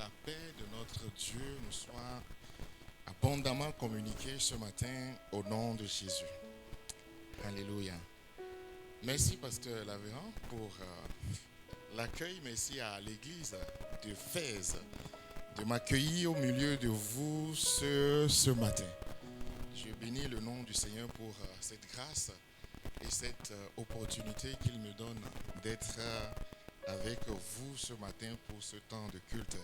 la paix de notre Dieu nous soit abondamment communiquée ce matin au nom de Jésus. Alléluia. Merci, Pasteur Lavéran, pour l'accueil. Merci à l'église de Fès de m'accueillir au milieu de vous ce matin. Je bénis le nom du Seigneur pour cette grâce et cette opportunité qu'il me donne d'être avec vous ce matin pour ce temps de culte.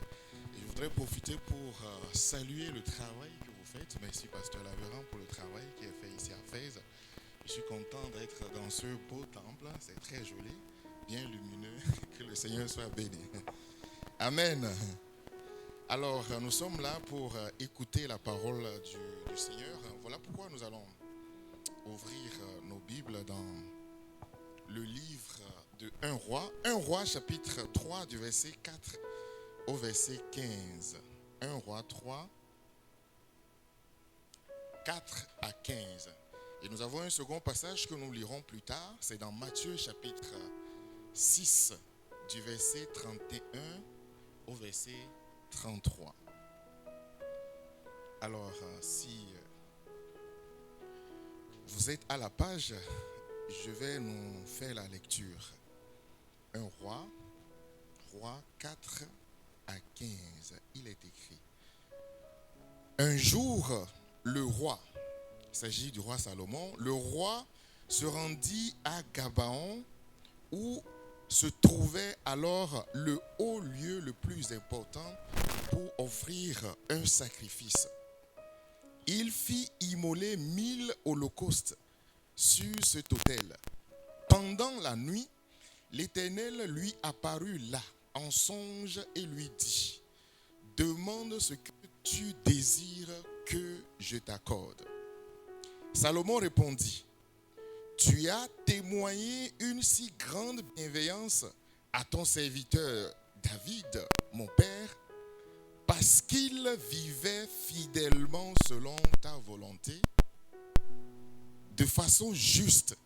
Et je voudrais profiter pour saluer le travail que vous faites. Merci Pasteur Lavéran pour le travail qui est fait ici à Fès. Je suis content d'être dans ce beau temple. C'est très joli, bien lumineux. Que le Seigneur soit béni. Amen. Alors, nous sommes là pour écouter la parole du Seigneur. Voilà pourquoi nous allons ouvrir nos Bibles dans le livre de 1 roi. 1 roi chapitre 3 du verset 4 au verset 15. 1 roi 3, 4 à 15. Et nous avons un second passage que nous lirons plus tard. C'est dans Matthieu chapitre 6 du verset 31 au verset 33. Alors, si vous êtes à la page, je vais nous faire la lecture. 1 roi 4 à 15. Il est écrit. Un jour, le roi, il s'agit du roi Salomon, le roi se rendit à Gabaon où se trouvait alors le haut lieu le plus important pour offrir un sacrifice. Il fit immoler 1000 holocaustes sur cet autel. Pendant la nuit, l'Éternel lui apparut là, en songe, et lui dit, « Demande ce que tu désires que je t'accorde. » Salomon répondit, « Tu as témoigné une si grande bienveillance à ton serviteur David, mon père, parce qu'il vivait fidèlement selon ta volonté, de façon juste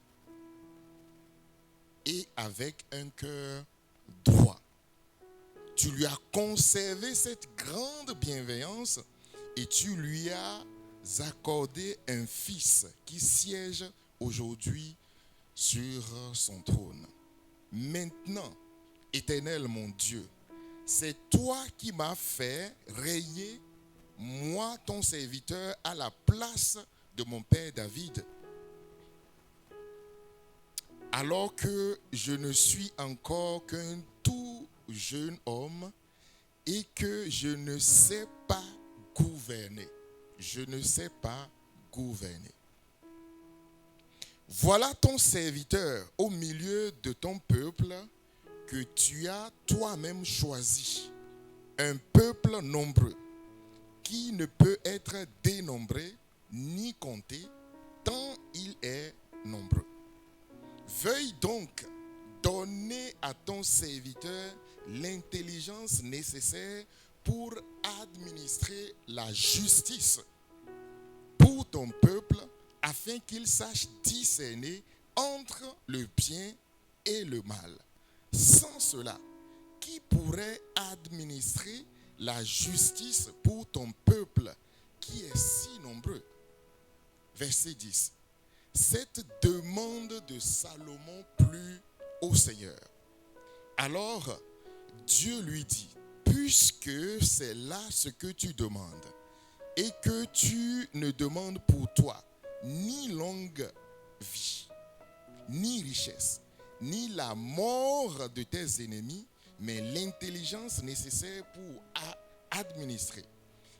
et avec un cœur droit. Tu lui as conservé cette grande bienveillance et tu lui as accordé un fils qui siège aujourd'hui sur son trône. Maintenant, Éternel mon Dieu, c'est toi qui m'as fait régner, moi ton serviteur, à la place de mon père David, alors que je ne suis encore qu'un tout jeune homme et que je ne sais pas gouverner. Je ne sais pas gouverner. Voilà ton serviteur au milieu de ton peuple que tu as toi-même choisi, un peuple nombreux qui ne peut être dénombré ni compté tant il est nombreux. Veuille donc donner à ton serviteur l'intelligence nécessaire pour administrer la justice pour ton peuple, afin qu'il sache discerner entre le bien et le mal. Sans cela, qui pourrait administrer la justice pour ton peuple qui est si nombreux? Verset 10. Cette demande de Salomon plut au Seigneur. Alors, Dieu lui dit, puisque c'est là ce que tu demandes, et que tu ne demandes pour toi ni longue vie, ni richesse, ni la mort de tes ennemis, mais l'intelligence nécessaire pour administrer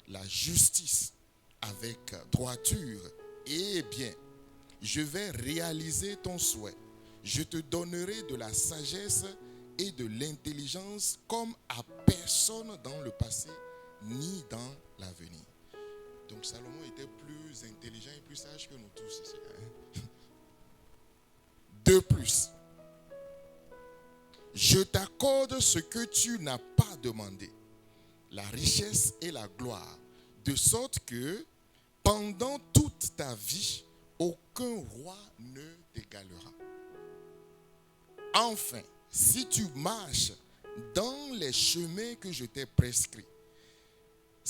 la justice avec droiture et bien, je vais réaliser ton souhait. Je te donnerai de la sagesse et de l'intelligence comme à personne dans le passé ni dans l'avenir. Donc Salomon était plus intelligent et plus sage que nous tous ici. De plus, je t'accorde ce que tu n'as pas demandé, la richesse et la gloire, de sorte que pendant toute ta vie, aucun roi ne t'égalera. Enfin, si tu marches dans les chemins que je t'ai prescrits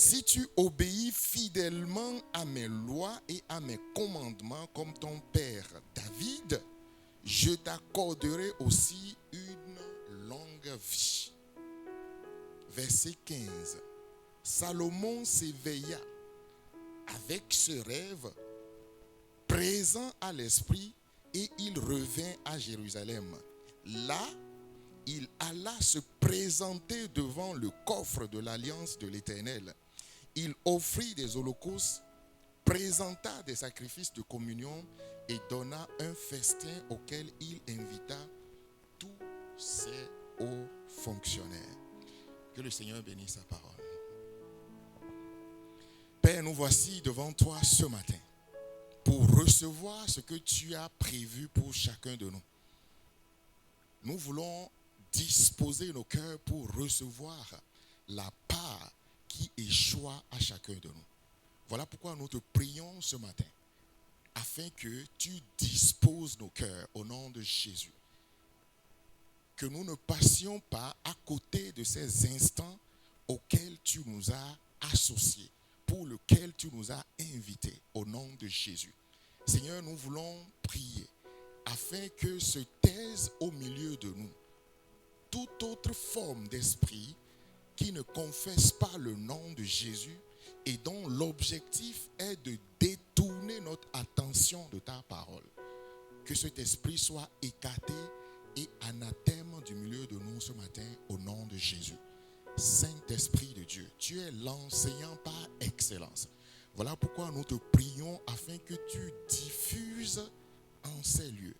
Si tu obéis fidèlement à mes lois et à mes commandements comme ton père David, je t'accorderai aussi une longue vie. Verset 15. Salomon s'éveilla avec ce rêve présent à l'esprit et il revint à Jérusalem. Là, il alla se présenter devant le coffre de l'alliance de l'Éternel. Il offrit des holocaustes, présenta des sacrifices de communion et donna un festin auquel il invita tous ses hauts fonctionnaires. Que le Seigneur bénisse sa parole. Père, nous voici devant toi ce matin pour recevoir ce que tu as prévu pour chacun de nous. Nous voulons disposer nos cœurs pour recevoir la part qui échoit à chacun de nous. Voilà pourquoi nous te prions ce matin, afin que tu disposes nos cœurs au nom de Jésus. Que nous ne passions pas à côté de ces instants auxquels tu nous as associés, pour lesquels tu nous as invités, au nom de Jésus. Seigneur, nous voulons prier afin que se taise au milieu de nous toute autre forme d'esprit qui ne confesse pas le nom de Jésus et dont l'objectif est de détourner notre attention de ta parole. Que cet esprit soit écarté et anathème du milieu de nous ce matin au nom de Jésus. Saint-Esprit de Dieu, tu es l'enseignant par excellence. Voilà pourquoi nous te prions afin que tu diffuses en ces lieux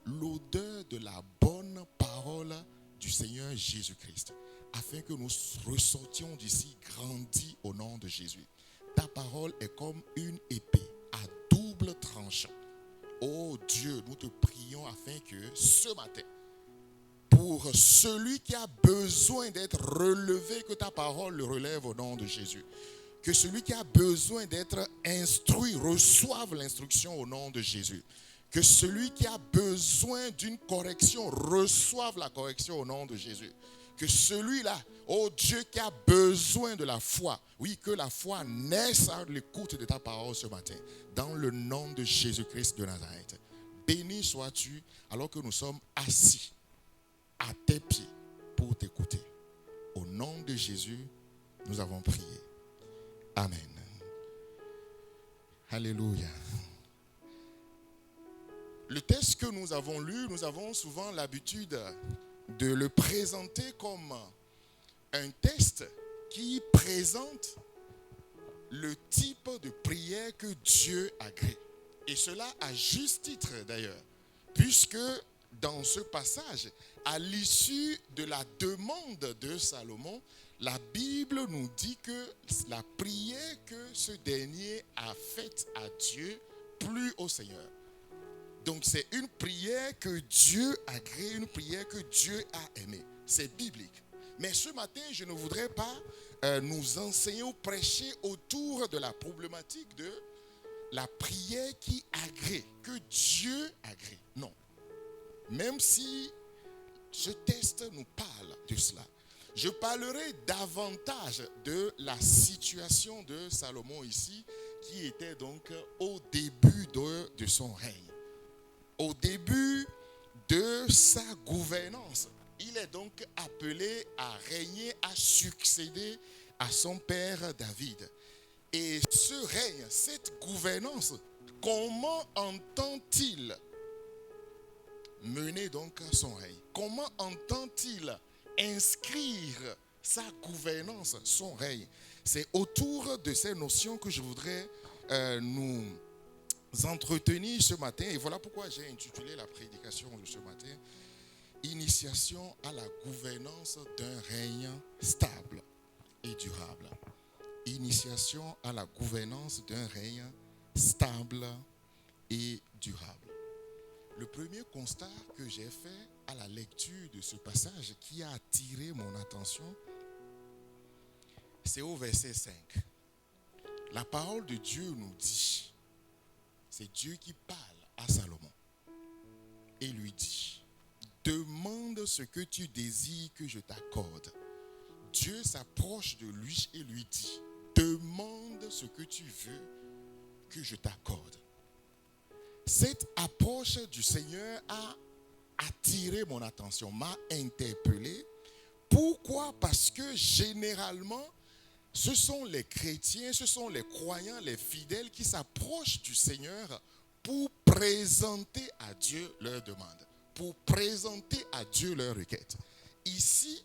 l'odeur de la bonne parole du Seigneur Jésus-Christ, afin que nous ressortions d'ici grandis au nom de Jésus. Ta parole est comme une épée à double tranchant. Oh Dieu, nous te prions afin que ce matin, pour celui qui a besoin d'être relevé, que ta parole le relève au nom de Jésus. Que celui qui a besoin d'être instruit reçoive l'instruction au nom de Jésus. Que celui qui a besoin d'une correction reçoive la correction au nom de Jésus. Que celui-là, oh Dieu, qui a besoin de la foi, oui, que la foi naisse à l'écoute de ta parole ce matin, dans le nom de Jésus-Christ de Nazareth. Béni sois-tu alors que nous sommes assis à tes pieds pour t'écouter. Au nom de Jésus, nous avons prié. Amen. Alléluia. Le texte que nous avons lu, nous avons souvent l'habitude de le présenter comme un texte qui présente le type de prière que Dieu agrée. Et cela à juste titre d'ailleurs, puisque dans ce passage, à l'issue de la demande de Salomon, la Bible nous dit que la prière que ce dernier a faite à Dieu plut au Seigneur. Donc c'est une prière que Dieu a créée, une prière que Dieu a aimée. C'est biblique. Mais ce matin, je ne voudrais pas nous enseigner ou prêcher autour de la problématique de la prière qui agrée, que Dieu agrée. Non. Même si ce texte nous parle de cela, je parlerai davantage de la situation de Salomon ici, qui était donc au début de son règne. Au début de sa gouvernance, il est donc appelé à régner, à succéder à son père David. Et ce règne, cette gouvernance, comment entend-il mener donc son règne? Comment entend-il inscrire sa gouvernance, son règne? C'est autour de ces notions que je voudrais nous entretenir ce matin. Et voilà pourquoi j'ai intitulé la prédication de ce matin « Initiation à la gouvernance d'un règne stable et durable ». Initiation à la gouvernance d'un règne stable et durable. Le premier constat que j'ai fait à la lecture de ce passage qui a attiré mon attention, c'est au verset 5. La parole de Dieu nous dit, c'est Dieu qui parle à Salomon et lui dit, demande ce que tu désires que je t'accorde. Dieu s'approche de lui et lui dit, demande ce que tu veux que je t'accorde. Cette approche du Seigneur a attiré mon attention, m'a interpellé. Pourquoi? Parce que généralement, ce sont les chrétiens, ce sont les croyants, les fidèles qui s'approchent du Seigneur pour présenter à Dieu leurs demandes, pour présenter à Dieu leurs requêtes. Ici,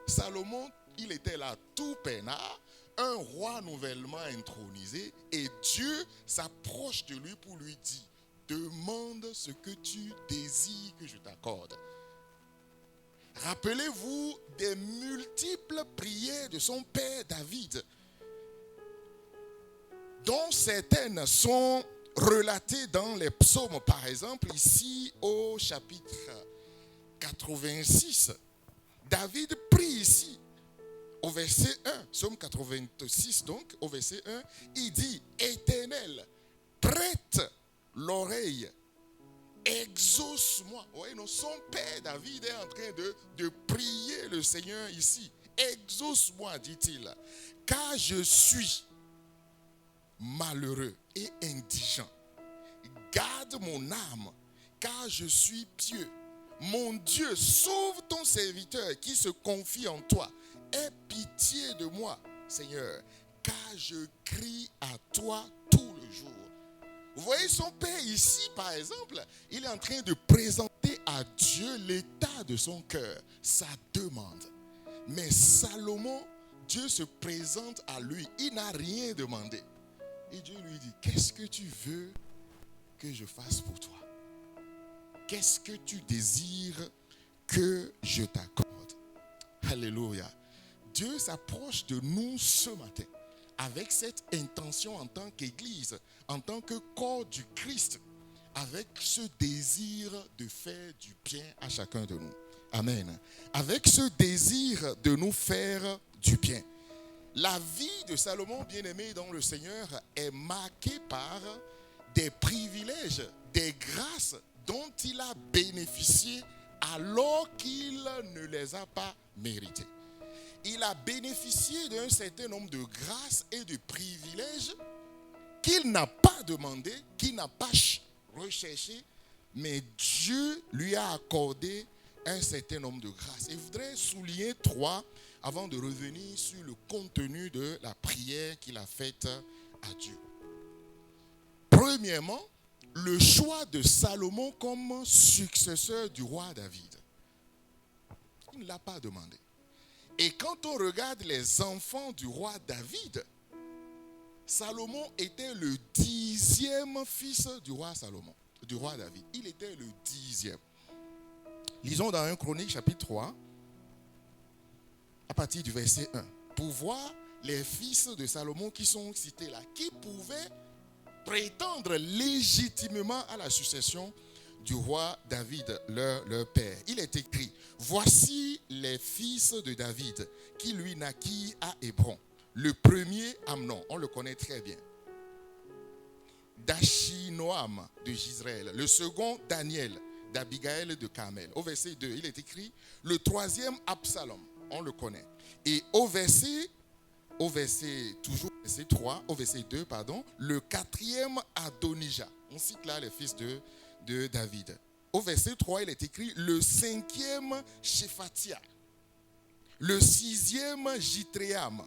Salomon, il était là tout peinard, un roi nouvellement intronisé, et Dieu s'approche de lui pour lui dire: demande ce que tu désires que je t'accorde. Rappelez-vous des multiples prières de son père David, dont certaines sont relatées dans les psaumes. Par exemple, ici au chapitre 86, David prie ici, au verset 1, psaume 86 donc, au verset 1, il dit: Éternel, prête l'oreille, exauce-moi. Oui, non, son père David est en train de prier le Seigneur ici. Exauce-moi, dit-il, car je suis malheureux et indigent. Garde mon âme, car je suis pieux. Mon Dieu, sauve ton serviteur qui se confie en toi. Aie pitié de moi, Seigneur, car je crie à toi tout le jour. Vous voyez son père ici, par exemple, il est en train de présenter à Dieu l'état de son cœur, sa demande. Mais Salomon, Dieu se présente à lui, il n'a rien demandé. Et Dieu lui dit: qu'est-ce que tu veux que je fasse pour toi? Qu'est-ce que tu désires que je t'accorde? Alléluia. Dieu s'approche de nous ce matin avec cette intention en tant qu'Église, en tant que corps du Christ, avec ce désir de faire du bien à chacun de nous. Amen. Avec ce désir de nous faire du bien. La vie de Salomon, bien-aimé dans le Seigneur, est marquée par des privilèges, des grâces dont il a bénéficié alors qu'il ne les a pas méritées. Il a bénéficié d'un certain nombre de grâces et de privilèges qu'il n'a pas demandé, qu'il n'a pas recherché, mais Dieu lui a accordé un certain nombre de grâces. Et je voudrais souligner 3 avant de revenir sur le contenu de la prière qu'il a faite à Dieu. Premièrement, le choix de Salomon comme successeur du roi David. Il ne l'a pas demandé. Et quand on regarde les enfants du roi David, Salomon était le 10e fils du roi Salomon, du roi David. Il était le 10e. Lisons dans 1 Chronique chapitre 3, à partir du verset 1, pour voir les fils de Salomon qui sont cités là, qui pouvaient prétendre légitimement à la succession du roi David, leur père. Il est écrit: voici les fils de David qui lui naquirent à Hébron. Le premier, Amnon, on le connaît très bien. d'Achinoam de Jisraël. Le second, Daniel d'Abigaël de Carmel. Au verset 2, il est écrit: le troisième, Absalom. On le connaît. Et au verset 3, au verset 2, pardon, le quatrième, Adonijah. On cite là les fils de David. Au verset 3, il est écrit: le cinquième, Shephatia. Le sixième, Jitréam.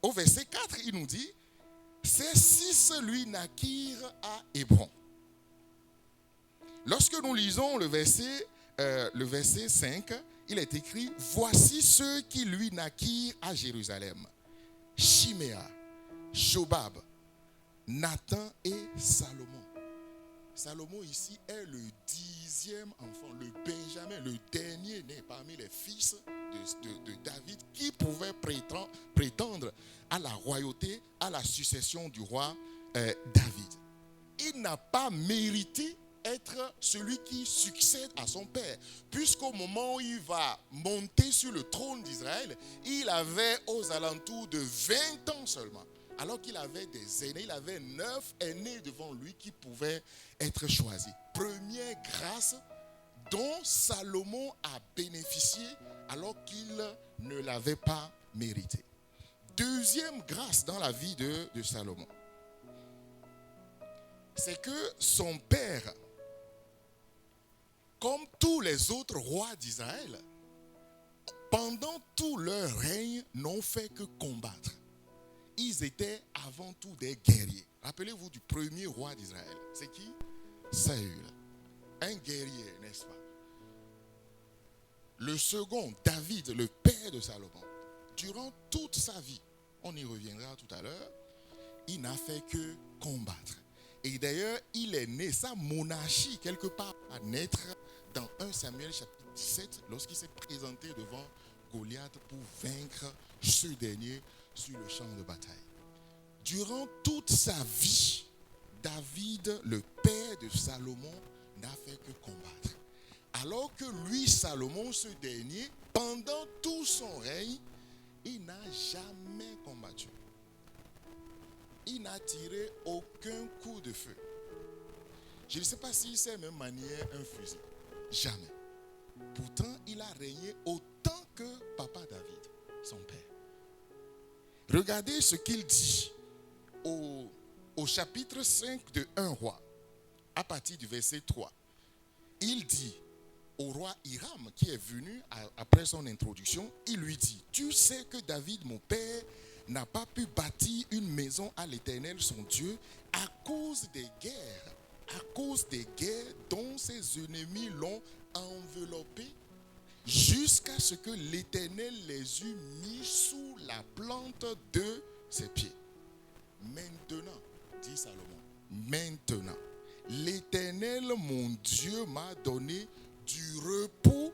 Au verset 4, il nous dit: ces 6 lui naquirent à Hébron. Lorsque nous lisons le verset 5, il est écrit: voici ceux qui lui naquirent à Jérusalem: Chiméa, Jobab, Nathan et Salomon. Salomon ici est le 10e enfant, le Benjamin, le dernier né parmi les fils de David qui pouvait prétendre à la royauté, à la succession du roi David. Il n'a pas mérité être celui qui succède à son père, puisqu'au moment où il va monter sur le trône d'Israël, il avait aux alentours de 20 ans seulement. Alors qu'il avait des aînés, il avait 9 aînés devant lui qui pouvaient être choisis. Première grâce dont Salomon a bénéficié alors qu'il ne l'avait pas mérité. deuxième grâce dans la vie de Salomon, c'est que son père, comme tous les autres rois d'Israël, pendant tout leur règne, n'ont fait que combattre. Ils étaient avant tout des guerriers. Rappelez-vous du premier roi d'Israël. C'est qui? Saül. Un guerrier, n'est-ce pas? Le second, David, le père de Salomon, durant toute sa vie, on y reviendra tout à l'heure, il n'a fait que combattre. Et d'ailleurs, il est né, sa monarchie, quelque part, à naître dans 1 Samuel chapitre 17, lorsqu'il s'est présenté devant Goliath pour vaincre ce dernier sur le champ de bataille. Durant toute sa vie, David, le père de Salomon, n'a fait que combattre. Alors que lui, Salomon, ce dernier, pendant tout son règne, il n'a jamais combattu. Il n'a tiré aucun coup de feu. Je ne sais pas s'il sait même manier un fusil. Jamais. Pourtant, il a régné autant que papa David, son père. Regardez ce qu'il dit au chapitre 5 de 1 roi, à partir du verset 3. Il dit au roi Hiram, qui est venu après son introduction, il lui dit: tu sais que David, mon père, n'a pas pu bâtir une maison à l'Éternel, son Dieu, à cause des guerres dont ses ennemis l'ont enveloppé, jusqu'à ce que l'Éternel les eût mis sous la plante de ses pieds. Maintenant, dit Salomon, maintenant, l'Éternel, mon Dieu, m'a donné du repos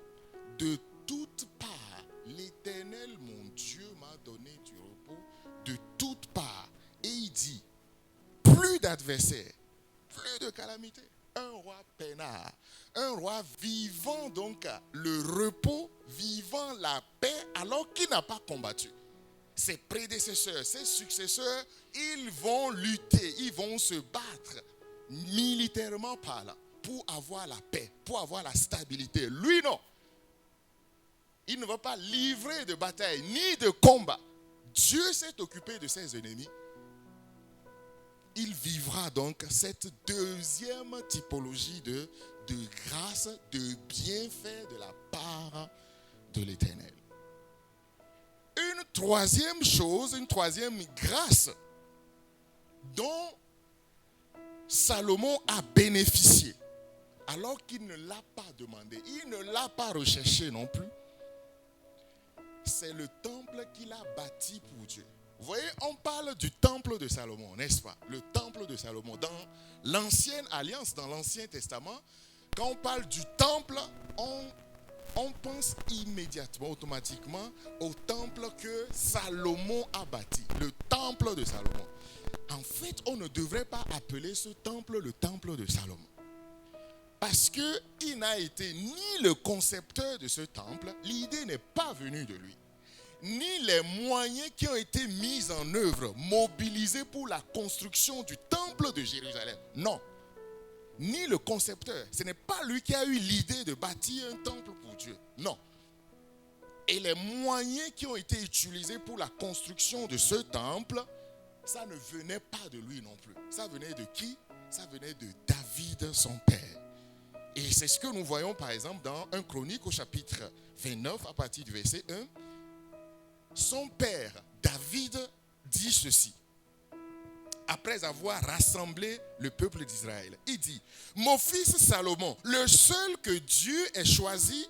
de toutes parts. L'Éternel, mon Dieu, m'a donné du repos de toutes parts. Et il dit, plus d'adversaires, plus de calamités. Un roi peinard, un roi vivant donc le repos, vivant la paix, alors qu'il n'a pas combattu. Ses prédécesseurs, ses successeurs, ils vont lutter, ils vont se battre militairement parlant pour avoir la paix, pour avoir la stabilité. Lui, non. Il ne va pas livrer de bataille ni de combat. Dieu s'est occupé de ses ennemis. Il vivra donc cette deuxième typologie de grâce, de bienfait de la part de l'Éternel. Une troisième chose, une troisième grâce dont Salomon a bénéficié, alors qu'il ne l'a pas demandé, il ne l'a pas recherché non plus, c'est le temple qu'il a bâti pour Dieu. Vous voyez, on parle du temple de Salomon, n'est-ce pas? Le temple de Salomon. Dans l'ancienne alliance, dans l'Ancien Testament, quand on parle du temple, on pense immédiatement, automatiquement, au temple que Salomon a bâti, le temple de Salomon. En fait, on ne devrait pas appeler ce temple le temple de Salomon. Parce qu'il n'a été ni le concepteur de ce temple, l'idée n'est pas venue de lui, ni les moyens qui ont été mis en œuvre, mobilisés pour la construction du temple de Jérusalem. Non. Ni le concepteur. Ce n'est pas lui qui a eu l'idée de bâtir un temple pour Dieu. Non. Et les moyens qui ont été utilisés pour la construction de ce temple, ça ne venait pas de lui non plus. Ça venait de qui? Ça venait de David, son père. Et c'est ce que nous voyons par exemple dans 1 Chronique au chapitre 29 à partir du verset 1. Son père, David, dit ceci. Après avoir rassemblé le peuple d'Israël, il dit: mon fils Salomon, le seul que Dieu ait choisi,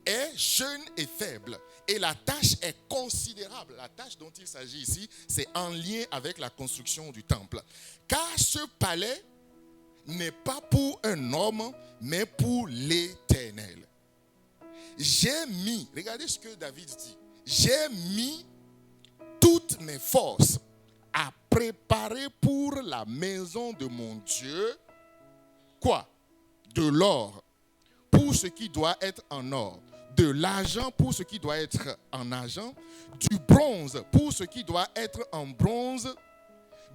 est jeune et faible. Et la tâche est considérable. La tâche dont il s'agit ici, c'est en lien avec la construction du temple. Car ce palais n'est pas pour un homme, mais pour l'Éternel. J'ai mis, regardez ce que David dit, j'ai mis toutes mes forces à préparer pour la maison de mon Dieu, quoi? De l'or, pour ce qui doit être en or, de l'argent pour ce qui doit être en argent, du bronze pour ce qui doit être en bronze,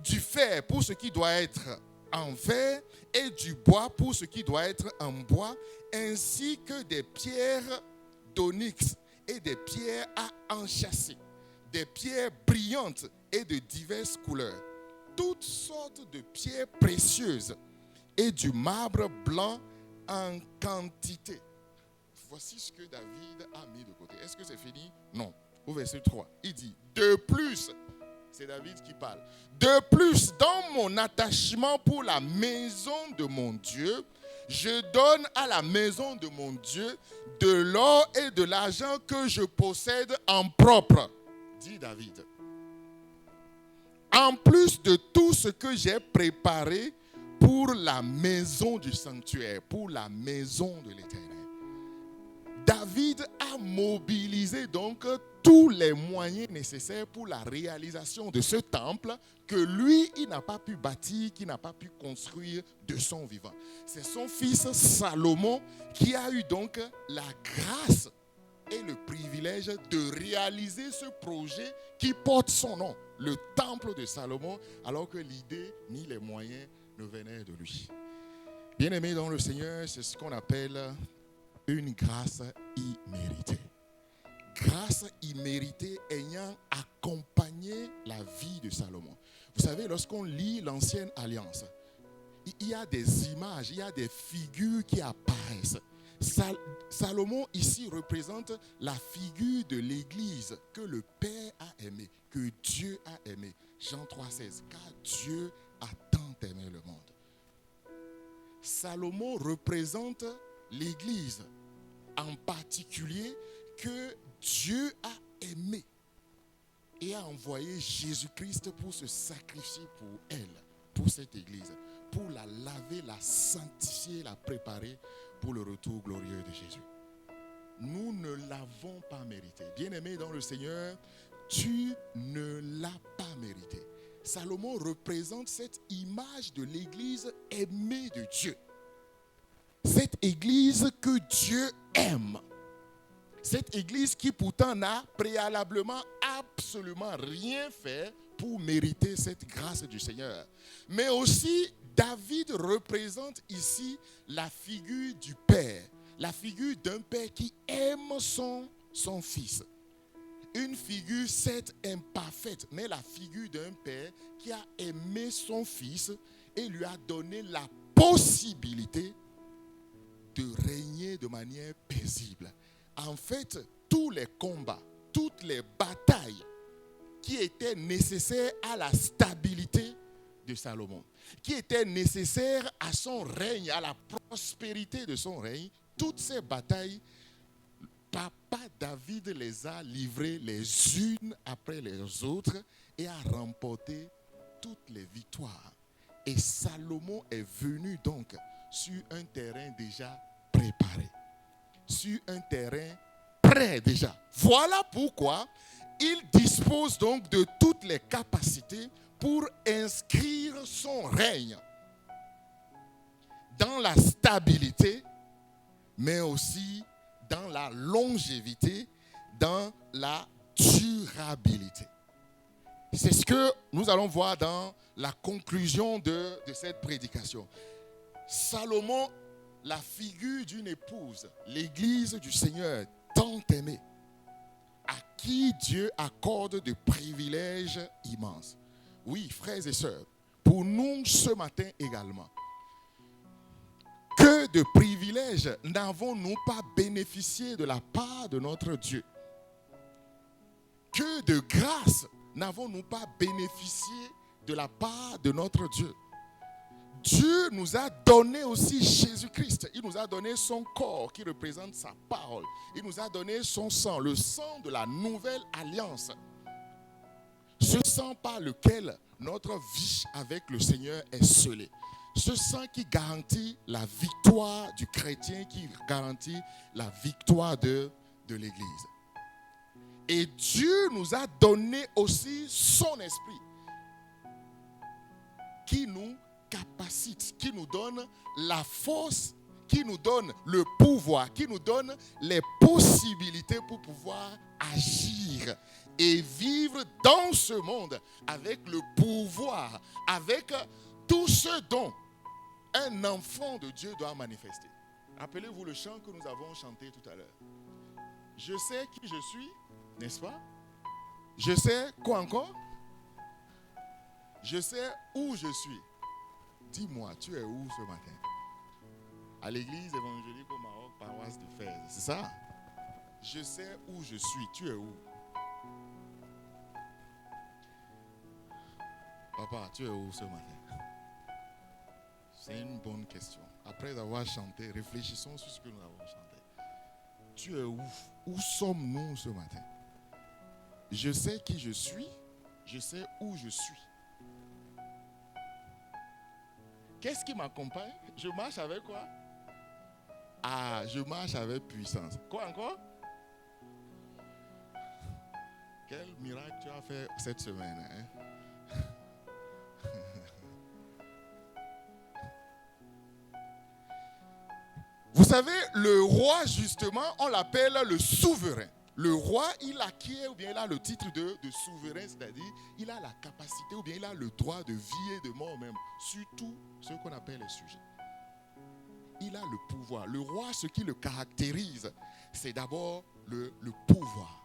du fer pour ce qui doit être en fer, et du bois pour ce qui doit être en bois, ainsi que des pierres d'onyx et des pierres à enchâsser, des pierres brillantes et de diverses couleurs, toutes sortes de pierres précieuses et du marbre blanc en quantité. Voici ce que David a mis de côté. Est-ce que c'est fini? Non. Au verset 3, il dit, de plus, c'est David qui parle, de plus, dans mon attachement pour la maison de mon Dieu, je donne à la maison de mon Dieu de l'or et de l'argent que je possède en propre, dit David. En plus de tout ce que j'ai préparé pour la maison du sanctuaire, pour la maison de l'Éternel. David a mobilisé donc tous les moyens nécessaires pour la réalisation de ce temple que lui, il n'a pas pu bâtir, qu'il n'a pas pu construire de son vivant. C'est son fils Salomon qui a eu donc la grâce et le privilège de réaliser ce projet qui porte son nom, le temple de Salomon, alors que l'idée ni les moyens ne venaient de lui. Bien-aimés dans le Seigneur, c'est ce qu'on appelle une grâce imméritée. Grâce imméritée ayant accompagné la vie de Salomon. Vous savez, lorsqu'on lit l'Ancienne Alliance, il y a des images, il y a des figures qui apparaissent. Salomon ici représente la figure de l'Église que le Père a aimée, que Dieu a aimée. Jean 3,16, car Dieu a tant aimé le monde. Salomon représente l'Église, en particulier que Dieu a aimé et a envoyé Jésus-Christ pour se sacrifier pour elle, pour cette Église, pour la laver, la sanctifier, la préparer pour le retour glorieux de Jésus. Nous ne l'avons pas mérité. Bien-aimé dans le Seigneur, tu ne l'as pas mérité. Salomon représente cette image de l'Église aimée de Dieu. Cette Église que Dieu aime. Cette Église qui pourtant n'a préalablement absolument rien fait pour mériter cette grâce du Seigneur. Mais aussi, David représente ici la figure du Père. La figure d'un Père qui aime son Fils. Une figure certes imparfaite, mais la figure d'un Père qui a aimé son Fils et lui a donné la possibilité de régner de manière paisible. En fait, tous les combats, toutes les batailles qui étaient nécessaires à la stabilité de Salomon, qui étaient nécessaires à son règne, à la prospérité de son règne, toutes ces batailles, Papa David les a livrées les unes après les autres et a remporté toutes les victoires. Et Salomon est venu donc sur un terrain déjà préparé, sur un terrain prêt déjà. Voilà pourquoi il dispose donc de toutes les capacités pour inscrire son règne dans la stabilité, mais aussi dans la longévité, dans la durabilité. C'est ce que nous allons voir dans la conclusion de cette prédication. Salomon, la figure d'une épouse, l'Église du Seigneur tant aimée, à qui Dieu accorde de privilèges immenses. Oui, frères et sœurs, pour nous ce matin également, que de privilèges n'avons-nous pas bénéficié de la part de notre Dieu? Que de grâce n'avons-nous pas bénéficié de la part de notre Dieu? Dieu nous a donné aussi Jésus-Christ. Il nous a donné son corps qui représente sa parole. Il nous a donné son sang, le sang de la nouvelle alliance. Ce sang par lequel notre vie avec le Seigneur est scellée. Ce sang qui garantit la victoire du chrétien, qui garantit la victoire de l'Église. Et Dieu nous a donné aussi son esprit qui nous capacite, qui nous donne la force, qui nous donne le pouvoir, qui nous donne les possibilités pour pouvoir agir et vivre dans ce monde avec le pouvoir, avec tout ce dont un enfant de Dieu doit manifester. Rappelez-vous le chant que nous avons chanté tout à l'heure. Je sais qui je suis, n'est-ce pas? Je sais quoi encore? Je sais où je suis. Dis-moi, tu es où ce matin? À l'église évangélique au Maroc, paroisse de Fès. C'est ça? Je sais où je suis. Tu es où? Papa, tu es où ce matin? C'est une bonne question. Après avoir chanté, réfléchissons sur ce que nous avons chanté. Tu es où? Où sommes-nous ce matin? Je sais qui je suis. Je sais où je suis. Qu'est-ce qui m'accompagne? Je marche avec quoi? Ah, je marche avec puissance. Quoi encore? Quel miracle tu as fait cette semaine, hein? Vous savez, le roi, justement, on l'appelle le souverain. Le roi, il acquiert ou bien il a le titre de souverain, c'est-à-dire il a la capacité ou bien il a le droit de vie et de mort même sur tout ce qu'on appelle les sujets. Il a le pouvoir. Le roi, ce qui le caractérise, c'est d'abord le pouvoir.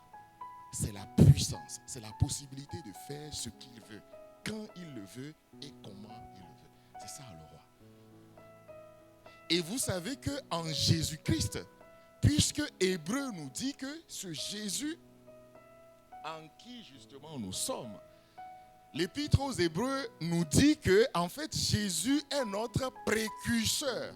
C'est la puissance. C'est la possibilité de faire ce qu'il veut, quand il le veut et comment il le veut. C'est ça le roi. Et vous savez qu'en Jésus-Christ, puisque Hébreu nous dit que ce Jésus en qui justement nous sommes, l'Épître aux Hébreux nous dit que en fait Jésus est notre précurseur.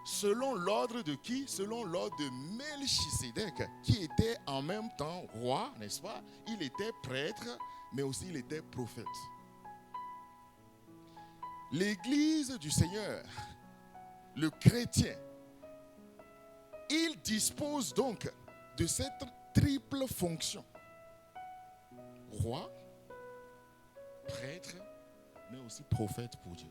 Selon l'ordre de qui? Selon l'ordre de Melchisédek, qui était en même temps roi, n'est-ce pas? Il était prêtre, mais aussi il était prophète. L'Église du Seigneur, le chrétien, il dispose donc de cette triple fonction. Roi, prêtre, mais aussi prophète pour Dieu.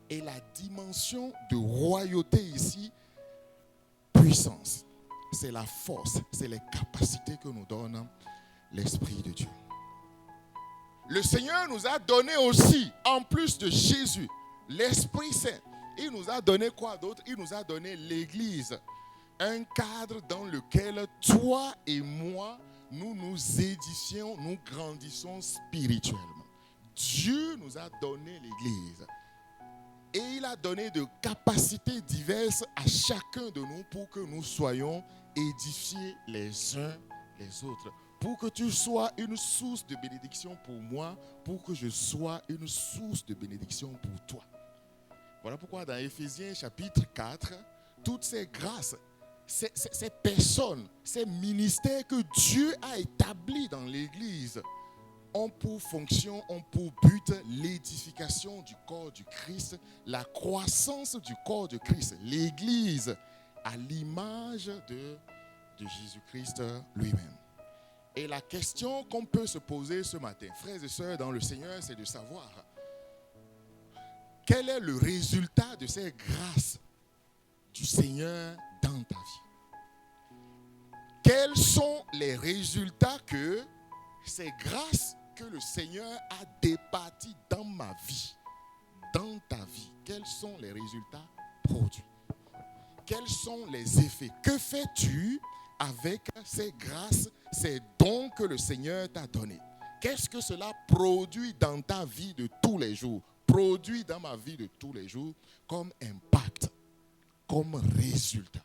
Et la dimension de royauté ici, puissance, c'est la force, c'est les capacités que nous donne l'Esprit de Dieu. Le Seigneur nous a donné aussi, en plus de Jésus, l'Esprit Saint. Il nous a donné quoi d'autre? Il nous a donné l'Église. Un cadre dans lequel toi et moi, nous nous édifions, nous grandissons spirituellement. Dieu nous a donné l'Église. Et il a donné de capacités diverses à chacun de nous pour que nous soyons édifiés les uns les autres. Pour que tu sois une source de bénédiction pour moi, pour que je sois une source de bénédiction pour toi. Voilà pourquoi dans Éphésiens chapitre 4, toutes ces grâces, ces personnes, ces ministères que Dieu a établis dans l'Église ont pour fonction, ont pour but l'édification du corps du Christ, la croissance du corps de Christ, l'Église à l'image de Jésus-Christ lui-même. Et la question qu'on peut se poser ce matin, frères et sœurs dans le Seigneur, c'est de savoir quel est le résultat de ces grâces du Seigneur dans ta vie. Quels sont les résultats que ces grâces que le Seigneur a départies dans ma vie, dans ta vie, quels sont les résultats produits? Quels sont les effets? Que fais-tu avec ces grâces, ces dons que le Seigneur t'a donnés? Qu'est-ce que cela produit dans ta vie de tous les jours? Produit dans ma vie de tous les jours comme impact, comme résultat.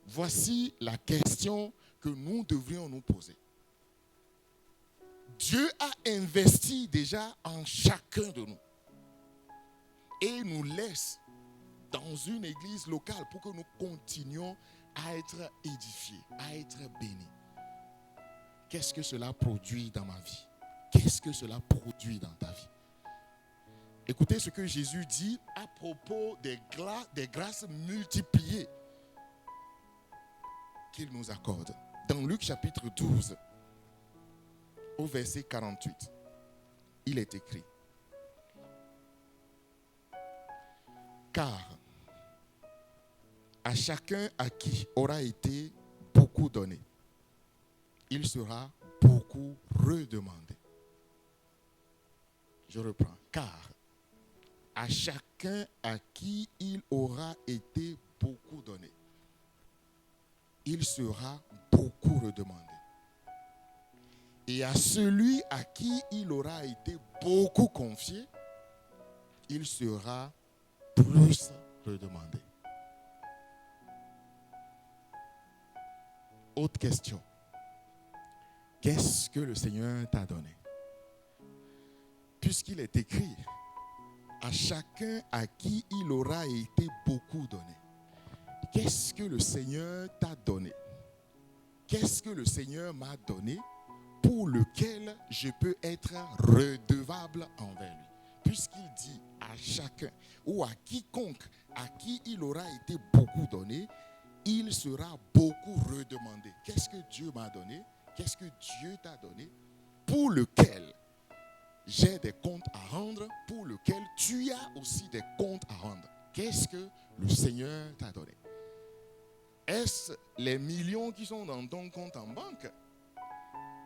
Voici la question que nous devrions nous poser. Dieu a investi déjà en chacun de nous et nous laisse dans une église locale pour que nous continuions à être édifiés, à être bénis. Qu'est-ce que cela produit dans ma vie? Qu'est-ce que cela produit dans ta vie? Écoutez ce que Jésus dit à propos des grâces multipliées qu'il nous accorde. Dans Luc chapitre 12, au verset 48, il est écrit: car à chacun à qui aura été beaucoup donné, il sera beaucoup redemandé. Je reprends. Car à chacun à qui il aura été beaucoup donné, il sera beaucoup redemandé. Et à celui à qui il aura été beaucoup confié, il sera plus redemandé. Autre question. Qu'est-ce que le Seigneur t'a donné? Puisqu'il est écrit, à chacun à qui il aura été beaucoup donné. Qu'est-ce que le Seigneur t'a donné? Qu'est-ce que le Seigneur m'a donné pour lequel je peux être redevable envers lui? Puisqu'il dit à chacun ou à quiconque à qui il aura été beaucoup donné, il sera beaucoup redemandé. Qu'est-ce que Dieu m'a donné? Qu'est-ce que Dieu t'a donné pour lequel j'ai des comptes à rendre, pour lequel tu as aussi des comptes à rendre? Qu'est-ce que le Seigneur t'a donné? Est-ce les millions qui sont dans ton compte en banque?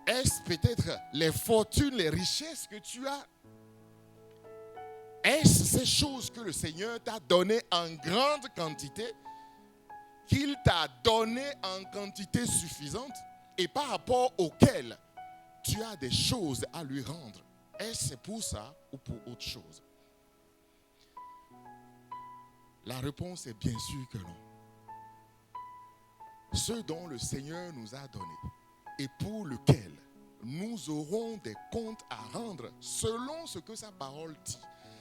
Est-ce peut-être les fortunes, les richesses que tu as? Est-ce ces choses que le Seigneur t'a données en grande quantité, qu'il t'a donné en quantité suffisante et par rapport auxquelles tu as des choses à lui rendre? Est-ce c'est pour ça ou pour autre chose? La réponse est bien sûr que non. Ce dont le Seigneur nous a donné et pour lequel nous aurons des comptes à rendre selon ce que sa parole dit.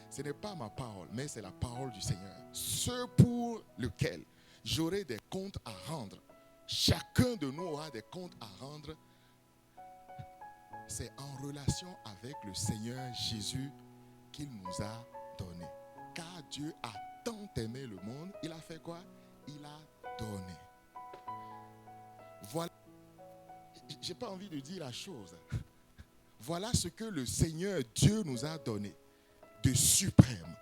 Ce n'est pas ma parole, mais c'est la parole du Seigneur. Ce pour lequel j'aurai des comptes à rendre, chacun de nous aura des comptes à rendre, c'est en relation avec le Seigneur Jésus qu'il nous a donné. Car Dieu a tant aimé le monde, il a fait quoi? Il a donné. Voilà, j'ai pas envie de dire la chose. Voilà ce que le Seigneur Dieu nous a donné de suprême,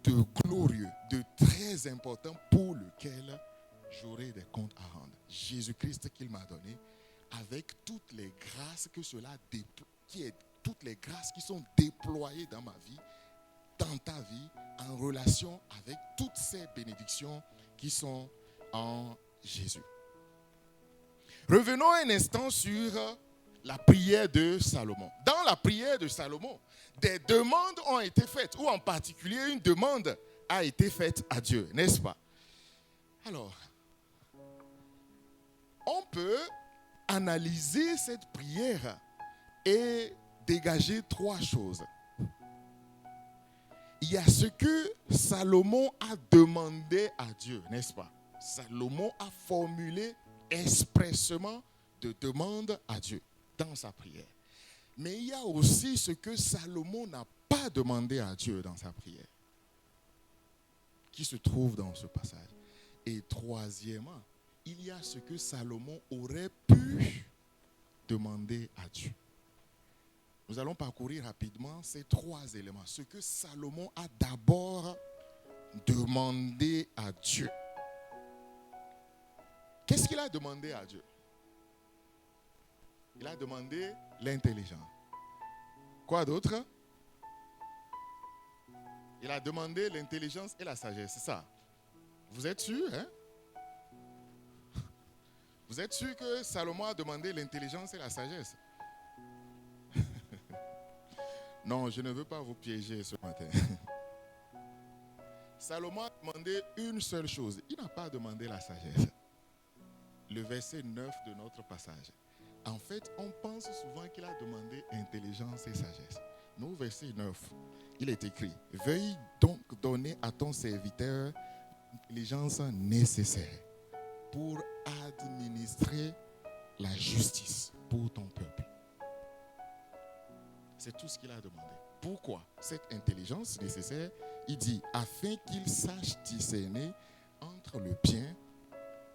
de glorieux, de très important pour lequel j'aurai des comptes à rendre. Jésus-Christ qu'il m'a donné avec toutes les grâces que cela toutes les grâces qui sont déployées dans ma vie, dans ta vie, en relation avec toutes ces bénédictions qui sont en Jésus. Revenons un instant sur la prière de Salomon. Dans la prière de Salomon, des demandes ont été faites, ou en particulier une demande a été faite à Dieu, n'est-ce pas? Alors, on peut analyser cette prière et dégager trois choses. Il y a ce que Salomon a demandé à Dieu, n'est-ce pas? Salomon a formulé expressément de demande à Dieu dans sa prière. Mais il y a aussi ce que Salomon n'a pas demandé à Dieu dans sa prière, qui se trouve dans ce passage. Et troisièmement, il y a ce que Salomon aurait pu demander à Dieu. Nous allons parcourir rapidement ces trois éléments. Ce que Salomon a d'abord demandé à Dieu. Qu'est-ce qu'il a demandé à Dieu? Il a demandé l'intelligence. Quoi d'autre? Il a demandé l'intelligence et la sagesse, c'est ça. Vous êtes sûr, hein? Vous êtes sûr que Salomon a demandé l'intelligence et la sagesse? Non, je ne veux pas vous piéger ce matin. Salomon a demandé une seule chose. Il n'a pas demandé la sagesse. Le verset 9 de notre passage. En fait, on pense souvent qu'il a demandé intelligence et sagesse. Mais au verset 9, il est écrit: veuille donc donner à ton serviteur l'intelligence nécessaire pour administrer la justice pour ton peuple. C'est tout ce qu'il a demandé. Pourquoi cette intelligence nécessaire? Il dit, afin qu'il sache discerner entre le bien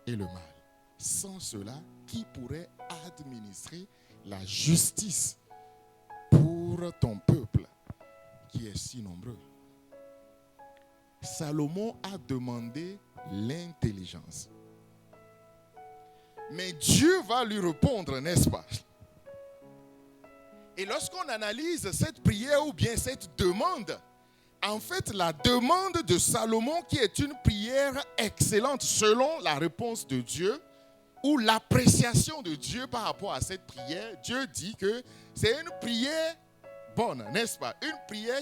et le mal. Sans cela, qui pourrait administrer la justice pour ton peuple qui est si nombreux? Salomon a demandé l'intelligence. Mais Dieu va lui répondre, n'est-ce pas? Et lorsqu'on analyse cette prière ou bien cette demande, en fait, la demande de Salomon, qui est une prière excellente selon la réponse de Dieu, ou l'appréciation de Dieu par rapport à cette prière, Dieu dit que c'est une prière bonne, n'est-ce pas? Une prière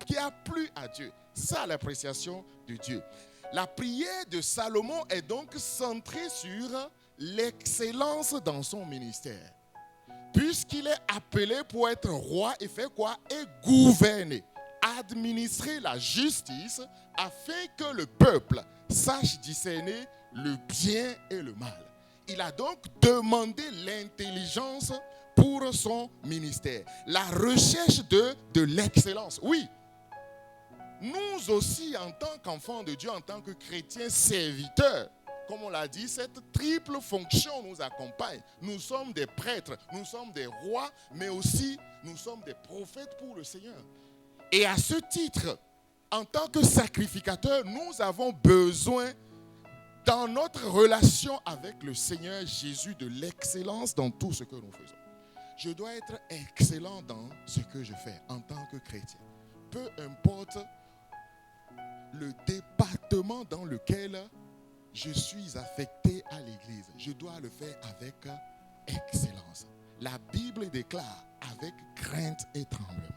qui a plu à Dieu. Ça, l'appréciation de Dieu. La prière de Salomon est donc centrée sur l'excellence dans son ministère. Puisqu'il est appelé pour être roi, il fait quoi? Et gouverner, administrer la justice afin que le peuple sache discerner le bien et le mal. Il a donc demandé l'intelligence pour son ministère. La recherche de l'excellence. Oui, nous aussi, en tant qu'enfants de Dieu, en tant que chrétiens serviteurs, comme on l'a dit, cette triple fonction nous accompagne. Nous sommes des prêtres, nous sommes des rois, mais aussi nous sommes des prophètes pour le Seigneur. Et à ce titre, en tant que sacrificateurs, nous avons besoin, dans notre relation avec le Seigneur Jésus, de l'excellence dans tout ce que nous faisons. Je dois être excellent dans ce que je fais en tant que chrétien. Peu importe le département dans lequel je suis affecté à l'église, je dois le faire avec excellence. La Bible déclare avec crainte et tremblement.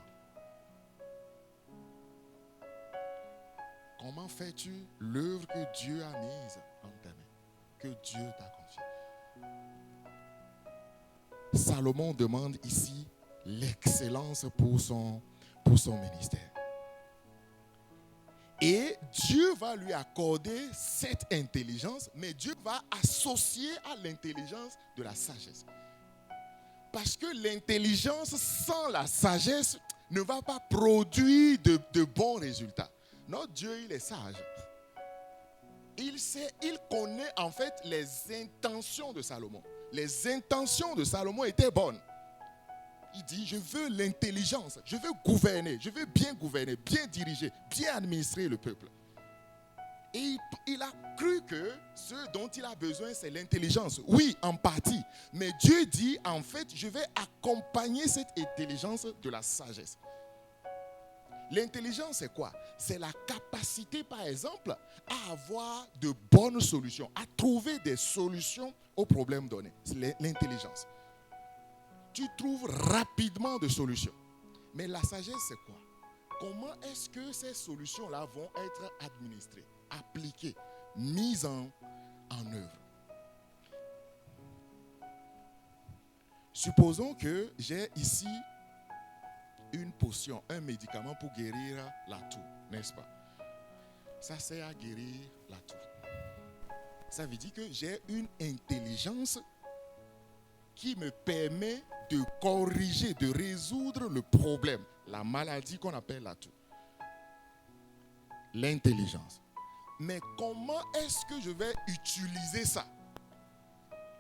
Comment fais-tu l'œuvre que Dieu a mise en ta main, que Dieu t'a confiée? Salomon demande ici l'excellence pour son ministère. Et Dieu va lui accorder cette intelligence, mais Dieu va associer à l'intelligence de la sagesse. Parce que l'intelligence sans la sagesse ne va pas produire de bons résultats. Notre Dieu, il est sage. Il connaît en fait les intentions de Salomon. Les intentions de Salomon étaient bonnes. Il dit, je veux l'intelligence, je veux gouverner, je veux bien gouverner, bien diriger, bien administrer le peuple. Et il a cru que ce dont il a besoin, c'est l'intelligence. Oui, en partie. Mais Dieu dit, en fait, je vais accompagner cette intelligence de la sagesse. L'intelligence, c'est quoi? C'est la capacité, par exemple, à avoir de bonnes solutions, à trouver des solutions aux problèmes donnés. C'est l'intelligence. Tu trouves rapidement des solutions. Mais la sagesse, c'est quoi? Comment est-ce que ces solutions-là vont être administrées, appliquées, mises en œuvre? Supposons que j'ai ici une potion, un médicament pour guérir la toux, n'est-ce pas? Ça sert à guérir la toux. Ça veut dire que j'ai une intelligence qui me permet de corriger, de résoudre le problème, la maladie qu'on appelle la toux. L'intelligence. Mais comment est-ce que je vais utiliser ça?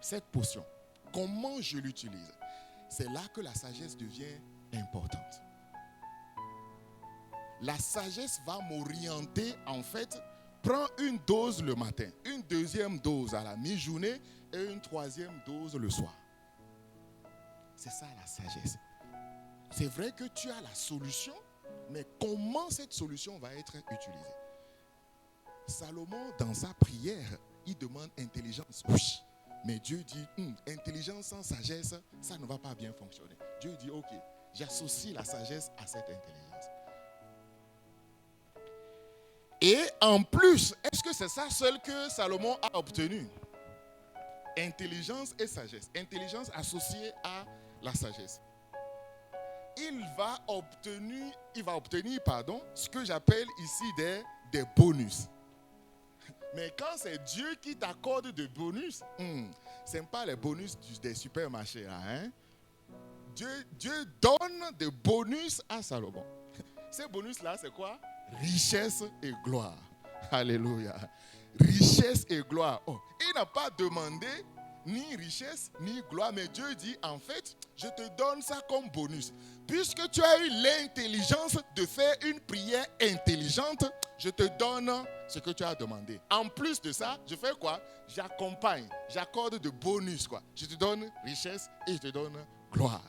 Cette potion. Comment je l'utilise? C'est là que la sagesse devient importante. La sagesse va m'orienter, en fait, prends une dose le matin, une deuxième dose à la mi-journée et une troisième dose le soir. C'est ça la sagesse. C'est vrai que tu as la solution, mais comment cette solution va être utilisée? Salomon, dans sa prière, il demande intelligence. Oui, mais Dieu dit, intelligence sans sagesse, ça ne va pas bien fonctionner. Dieu dit, ok, j'associe la sagesse à cette intelligence. Et en plus, est-ce que c'est ça seul que Salomon a obtenu? Intelligence et sagesse. Intelligence associée à la sagesse. Il va obtenir, ce que j'appelle ici des bonus. Mais quand c'est Dieu qui t'accorde des bonus, ce n'est pas les bonus des supermarchés. Hein? Dieu donne des bonus à Salomon. Ces bonus-là, c'est quoi? Richesse et gloire. Alléluia. Richesse et gloire. Oh, il n'a pas demandé ni richesse, ni gloire, mais Dieu dit, en fait, je te donne ça comme bonus. Puisque tu as eu l'intelligence de faire une prière intelligente, je te donne ce que tu as demandé. En plus de ça, je fais quoi? J'accompagne, j'accorde de bonus, quoi. Je te donne richesse et je te donne gloire.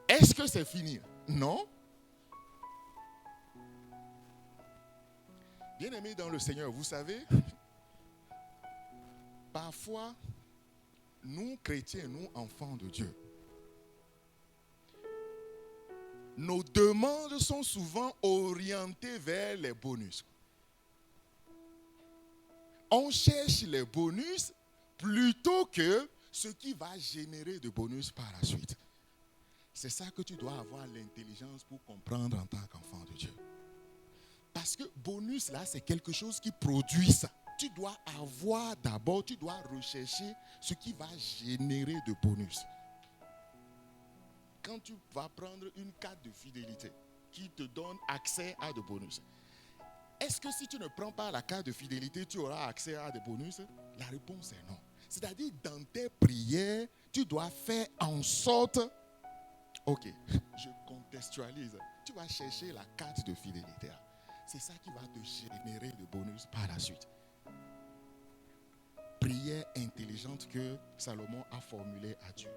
Est-ce que c'est fini? Non. Bien-aimés dans le Seigneur, vous savez, Parfois, nous, chrétiens, nous, enfants de Dieu, nos demandes sont souvent orientées vers les bonus. On cherche les bonus plutôt que ce qui va générer de bonus par la suite. C'est ça que tu dois avoir l'intelligence pour comprendre en tant qu'enfant de Dieu. Parce que bonus, là, c'est quelque chose qui produit ça. Tu dois avoir d'abord, tu dois rechercher ce qui va générer de bonus. Quand tu vas prendre une carte de fidélité qui te donne accès à des bonus, est-ce que si tu ne prends pas la carte de fidélité, tu auras accès à des bonus? La réponse est non. C'est-à-dire, dans tes prières, tu dois faire en sorte... Ok, je contextualise. Tu vas chercher la carte de fidélité. C'est ça qui va te générer de bonus par la suite. Prière intelligente que Salomon a formulée à Dieu.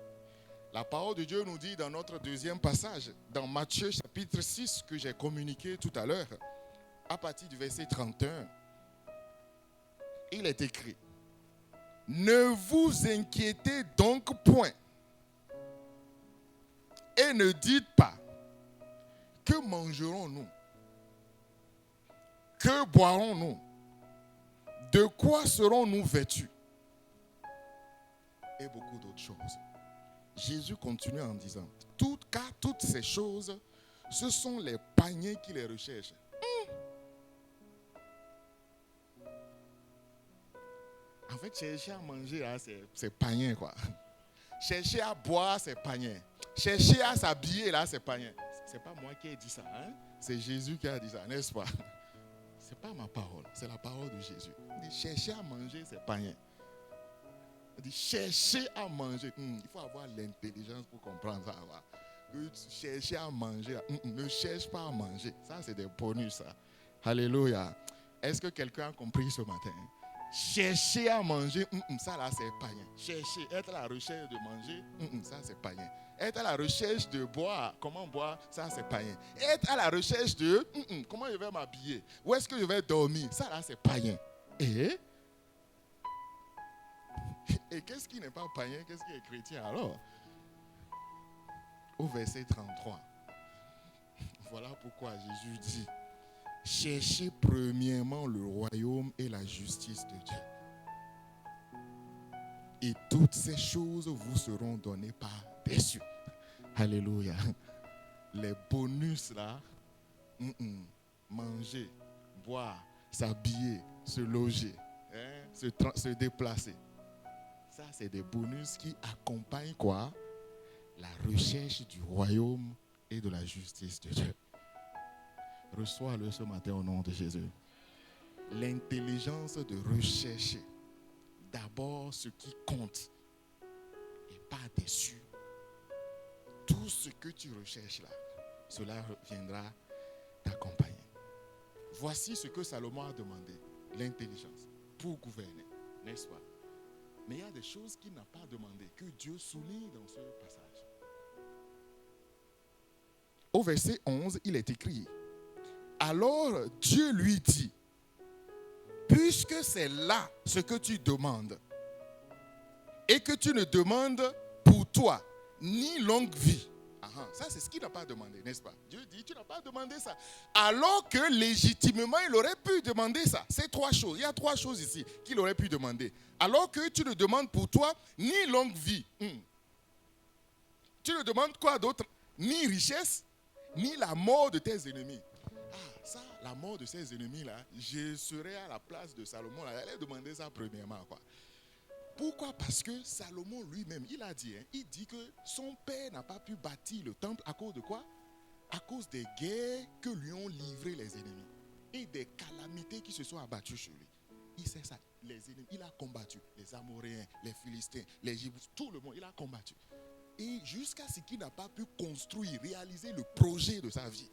La parole de Dieu nous dit dans notre deuxième passage, dans Matthieu chapitre 6, que j'ai communiqué tout à l'heure, à partir du verset 31, il est écrit: ne vous inquiétez donc point et ne dites pas, que mangerons-nous? Que boirons-nous? De quoi serons-nous vêtus? Et beaucoup d'autres choses. Jésus continue en disant, car toutes ces choses, ce sont les païens qui les recherchent. En fait, chercher à manger, là, c'est païen, quoi. Chercher à boire, c'est païen. Chercher à s'habiller, là, c'est païen. C'est pas moi qui ai dit ça, hein? C'est Jésus qui a dit ça, n'est-ce pas? C'est pas ma parole, c'est la parole de Jésus. Il dit, chercher à manger, c'est païen. Il dit, chercher à manger. Il faut avoir l'intelligence pour comprendre ça. Chercher à manger, ne cherche pas à manger. Ça, c'est des bonus, ça. Alléluia. Est-ce que quelqu'un a compris ce matin? Chercher à manger, ça là c'est païen. Chercher, être à la recherche de manger, ça c'est païen. Être à la recherche de boire, comment boire, ça c'est païen. Être à la recherche de, comment je vais m'habiller, où est-ce que je vais dormir, ça là c'est païen. Et qu'est-ce qui n'est pas païen, qu'est-ce qui est chrétien alors? Au verset 33, voilà pourquoi Jésus dit: cherchez premièrement le royaume et la justice de Dieu. Et toutes ces choses vous seront données par-dessus. Alléluia. Les bonus là, manger, boire, s'habiller, se loger, se déplacer. Ça, c'est des bonus qui accompagnent quoi? La recherche du royaume et de la justice de Dieu. Reçois-le ce matin au nom de Jésus. L'intelligence de rechercher d'abord ce qui compte et par-dessus tout ce que tu recherches là, cela viendra t'accompagner. Voici ce que Salomon a demandé, l'intelligence pour gouverner, n'est-ce pas? Mais il y a des choses qu'il n'a pas demandé, que Dieu souligne dans ce passage. Au verset 11, il est écrit: alors Dieu lui dit, puisque c'est là ce que tu demandes, et que tu ne demandes pour toi ni longue vie. Ça, c'est ce qu'il n'a pas demandé, n'est-ce pas? Dieu dit, tu n'as pas demandé ça. Alors que légitimement, il aurait pu demander ça. C'est trois choses. Il y a trois choses ici qu'il aurait pu demander. Alors que tu ne demandes pour toi ni longue vie. Tu ne demandes quoi d'autre? Ni richesse, ni la mort de tes ennemis. Ça, la mort de ses ennemis-là, je serais à la place de Salomon. Il allait demander ça premièrement, quoi. Pourquoi? Parce que Salomon lui-même, il a dit, il dit que son père n'a pas pu bâtir le temple à cause de quoi? À cause des guerres que lui ont livrées les ennemis et des calamités qui se sont abattues sur lui. Il sait ça, les ennemis, il a combattu les Amoréens, les Philistins, les Jébusites, tout le monde, il a combattu. Et jusqu'à ce qu'il n'a pas pu construire, réaliser le projet de sa vie.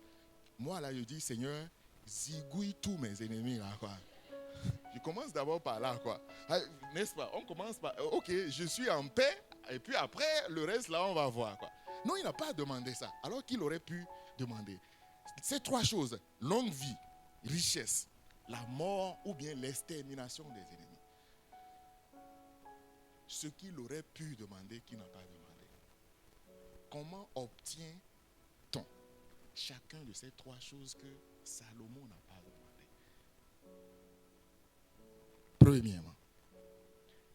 Moi là, je dis, Seigneur, zigouille tous mes ennemis là, quoi. Je commence d'abord par là, quoi. N'est-ce pas? On commence par, ok, je suis en paix, et puis après, le reste, là, on va voir, quoi. Non, il n'a pas demandé ça, alors qu'il aurait pu demander. Ces trois choses, longue vie, richesse, la mort ou bien l'extermination des ennemis. ce qu'il aurait pu demander qu'il n'a pas demandé. Comment obtient-on chacun de ces trois choses que Salomon n'a pas demandé? Premièrement,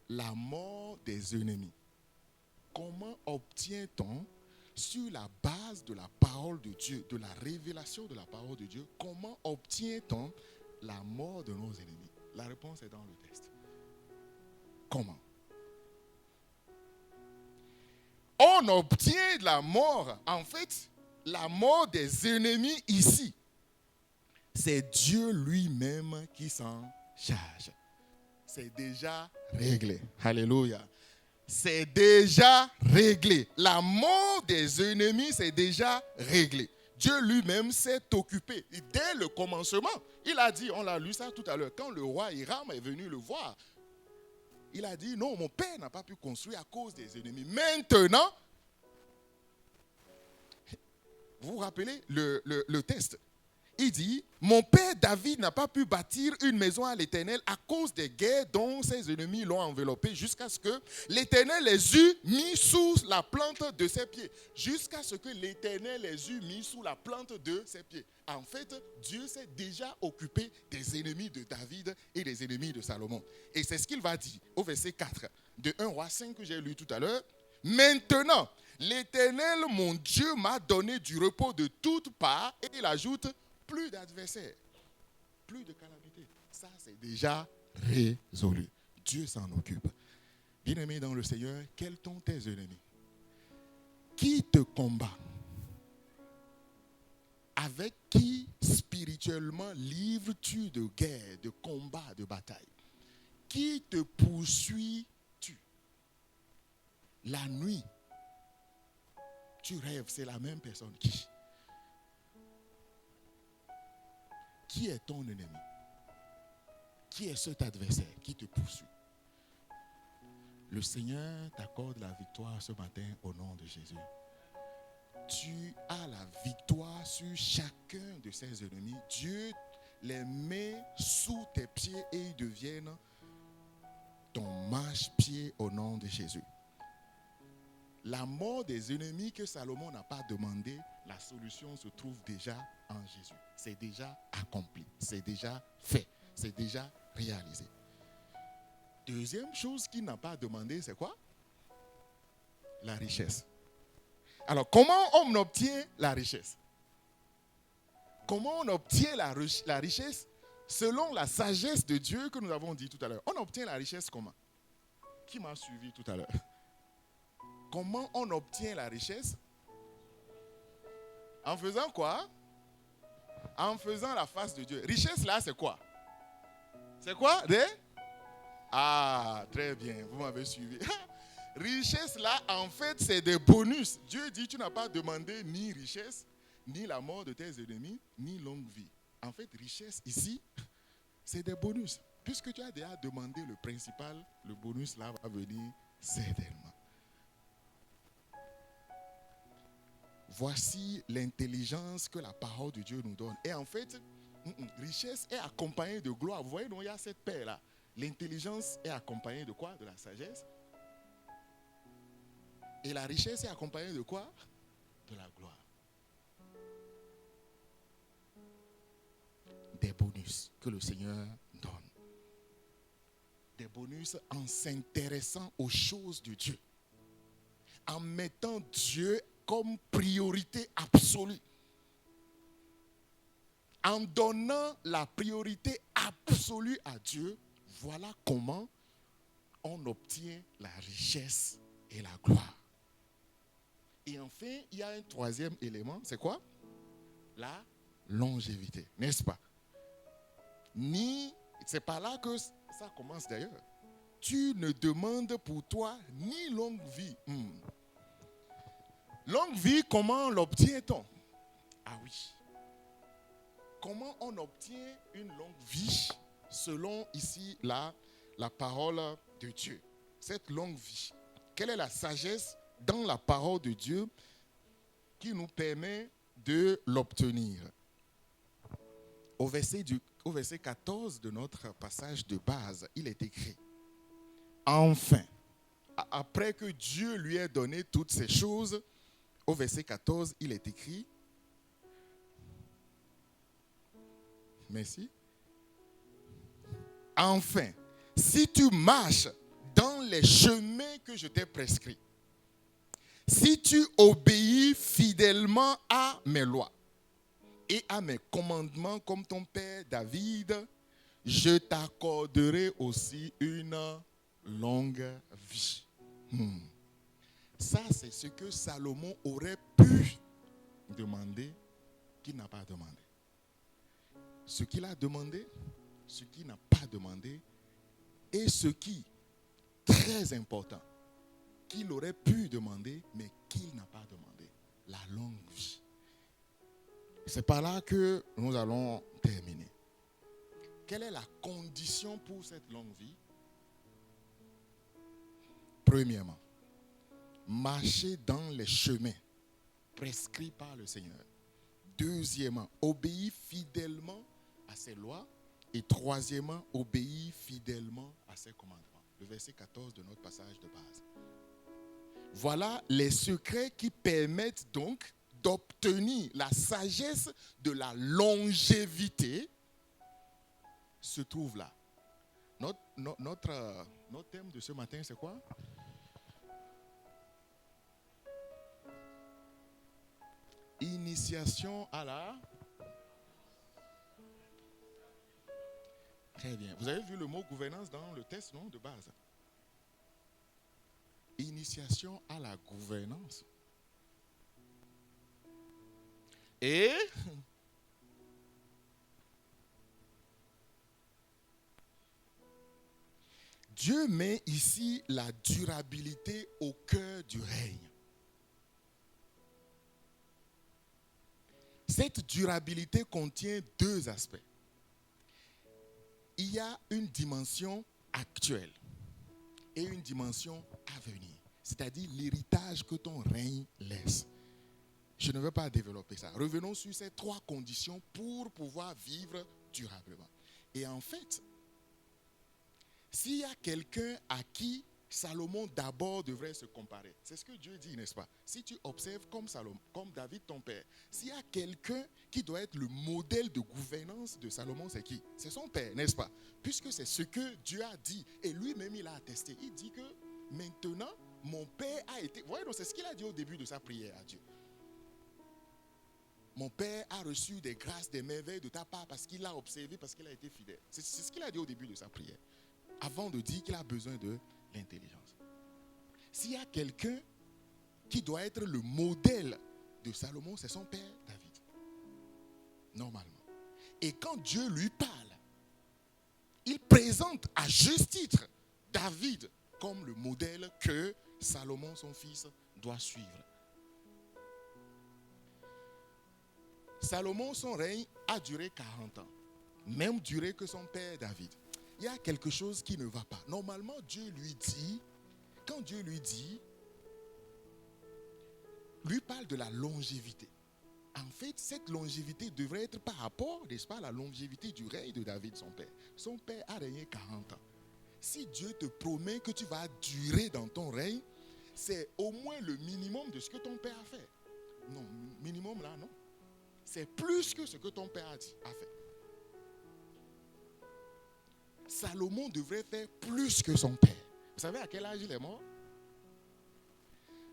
la mort des ennemis. Comment obtient-on, sur la base de la parole de Dieu, de la révélation de la parole de Dieu, comment obtient-on la mort de nos ennemis? La réponse est dans le texte. Comment? On obtient la mort, en fait, la mort des ennemis ici. C'est Dieu lui-même qui s'en charge. C'est déjà réglé. Alléluia. C'est déjà réglé. La mort des ennemis, c'est déjà réglé. Dieu lui-même s'est occupé. Et dès le commencement, il a dit, on l'a lu ça tout à l'heure, quand le roi Hiram est venu le voir, il a dit, non, mon père n'a pas pu construire à cause des ennemis. Maintenant, vous vous rappelez le texte? Il dit, mon père David n'a pas pu bâtir une maison à l'Éternel à cause des guerres dont ses ennemis l'ont enveloppé, jusqu'à ce que l'Éternel les eût mis sous la plante de ses pieds. Jusqu'à ce que l'Éternel les eût mis sous la plante de ses pieds. En fait, Dieu s'est déjà occupé des ennemis de David et des ennemis de Salomon. Et c'est ce qu'il va dire au verset 4 de 1 roi 5 que j'ai lu tout à l'heure. Maintenant, l'Éternel, mon Dieu, m'a donné du repos de toutes parts, et il ajoute, plus d'adversaires, plus de calamités. Ça, c'est déjà résolu. Dieu s'en occupe. Bien-aimé dans le Seigneur, quels sont tes ennemis? Qui te combat? Avec qui spirituellement livres-tu de guerre, de combat, de bataille? Qui te poursuis-tu? La nuit, tu rêves, c'est la même personne. Qui est ton ennemi? Qui est cet adversaire qui te poursuit? Le Seigneur t'accorde la victoire ce matin au nom de Jésus. Tu as la victoire sur chacun de ses ennemis. Dieu les met sous tes pieds et ils deviennent ton marche-pied au nom de Jésus. La mort des ennemis que Salomon n'a pas demandé, la solution se trouve déjà en Jésus. C'est déjà accompli, c'est déjà fait, c'est déjà réalisé. Deuxième chose qu'il n'a pas demandé, c'est quoi? La richesse. Alors, comment on obtient la richesse? Comment on obtient la richesse? Selon la sagesse de Dieu que nous avons dit tout à l'heure. On obtient la richesse comment? Qui m'a suivi tout à l'heure? Comment on obtient la richesse? En faisant quoi? En faisant la face de Dieu. Richesse là, c'est quoi? C'est quoi? Ah, très bien, vous m'avez suivi. Richesse là, en fait, c'est des bonus. Dieu dit, tu n'as pas demandé ni richesse, ni la mort de tes ennemis, ni longue vie. En fait, richesse ici, c'est des bonus. Puisque tu as déjà demandé le principal, le bonus là va venir certainement. Voici l'intelligence que la parole de Dieu nous donne. Et en fait, richesse est accompagnée de gloire. Vous voyez, donc, il y a cette paix-là. L'intelligence est accompagnée de quoi? De la sagesse. Et la richesse est accompagnée de quoi? De la gloire. Des bonus que le Seigneur donne. Des bonus en s'intéressant aux choses de Dieu. En mettant Dieu comme priorité absolue. En donnant la priorité absolue à Dieu, voilà comment on obtient la richesse et la gloire. Et enfin, il y a un troisième élément, c'est quoi? La longévité, n'est-ce pas? C'est par là que ça commence d'ailleurs. Tu ne demandes pour toi ni longue vie. Longue vie, comment l'obtient-on? Ah oui. Comment on obtient une longue vie selon ici la parole de Dieu? Cette longue vie. Quelle est la sagesse dans la parole de Dieu qui nous permet de l'obtenir? Au verset 14 de notre passage de base, il est écrit: Enfin, après que Dieu lui ait donné toutes ces choses, au verset 14, il est écrit, merci, enfin, si tu marches dans les chemins que je t'ai prescrits, si tu obéis fidèlement à mes lois et à mes commandements comme ton père David, je t'accorderai aussi une longue vie. Ça, c'est ce que Salomon aurait pu demander, qu'il n'a pas demandé. Ce qu'il a demandé, ce qu'il n'a pas demandé, et ce qui, très important, qu'il aurait pu demander, mais qu'il n'a pas demandé, la longue vie. C'est par là que nous allons terminer. Quelle est la condition pour cette longue vie? Premièrement, marcher dans les chemins prescrits par le Seigneur. Deuxièmement, obéir fidèlement à ses lois. Et troisièmement, obéir fidèlement à ses commandements. Le verset 14 de notre passage de base. Voilà les secrets qui permettent donc d'obtenir la sagesse de la longévité se trouve là. Notre thème de ce matin, c'est quoi? Initiation à la... Très bien. Vous avez vu le mot gouvernance dans le test, non, de base? Initiation à la gouvernance. Et Dieu met ici la durabilité au cœur du règne. Cette durabilité contient deux aspects. Il y a une dimension actuelle et une dimension à venir, c'est-à-dire l'héritage que ton règne laisse. Je ne veux pas développer ça. Revenons sur ces trois conditions pour pouvoir vivre durablement. Et en fait, s'il y a quelqu'un à qui Salomon d'abord devrait se comparer, c'est ce que Dieu dit, n'est-ce pas? Si tu observes comme Salomon, comme David ton père, s'il y a quelqu'un qui doit être le modèle de gouvernance de Salomon, c'est qui? C'est son père, n'est-ce pas? Puisque c'est ce que Dieu a dit et lui-même il a attesté. Il dit que maintenant mon père a été... Vous voyez, donc c'est ce qu'il a dit au début de sa prière à Dieu. Mon père a reçu des grâces, des merveilles de ta part parce qu'il a observé, parce qu'il a été fidèle. C'est ce qu'il a dit au début de sa prière, avant de dire qu'il a besoin de l'intelligence. S'il y a quelqu'un qui doit être le modèle de Salomon, c'est son père David. Normalement. Et quand Dieu lui parle, il présente à juste titre David comme le modèle que Salomon, son fils, doit suivre. Salomon, son règne a duré 40 ans. Même durée que son père David. Il y a quelque chose qui ne va pas. Normalement, Dieu lui dit, quand Dieu lui parle de la longévité. En fait, cette longévité devrait être par rapport, n'est-ce pas, à la longévité du règne de David, son père. Son père a régné 40 ans. Si Dieu te promet que tu vas durer dans ton règne, c'est au moins le minimum de ce que ton père a fait. Non, minimum là, non. C'est plus que ce que ton père a fait. Salomon devrait faire plus que son père. Vous savez à quel âge il est mort?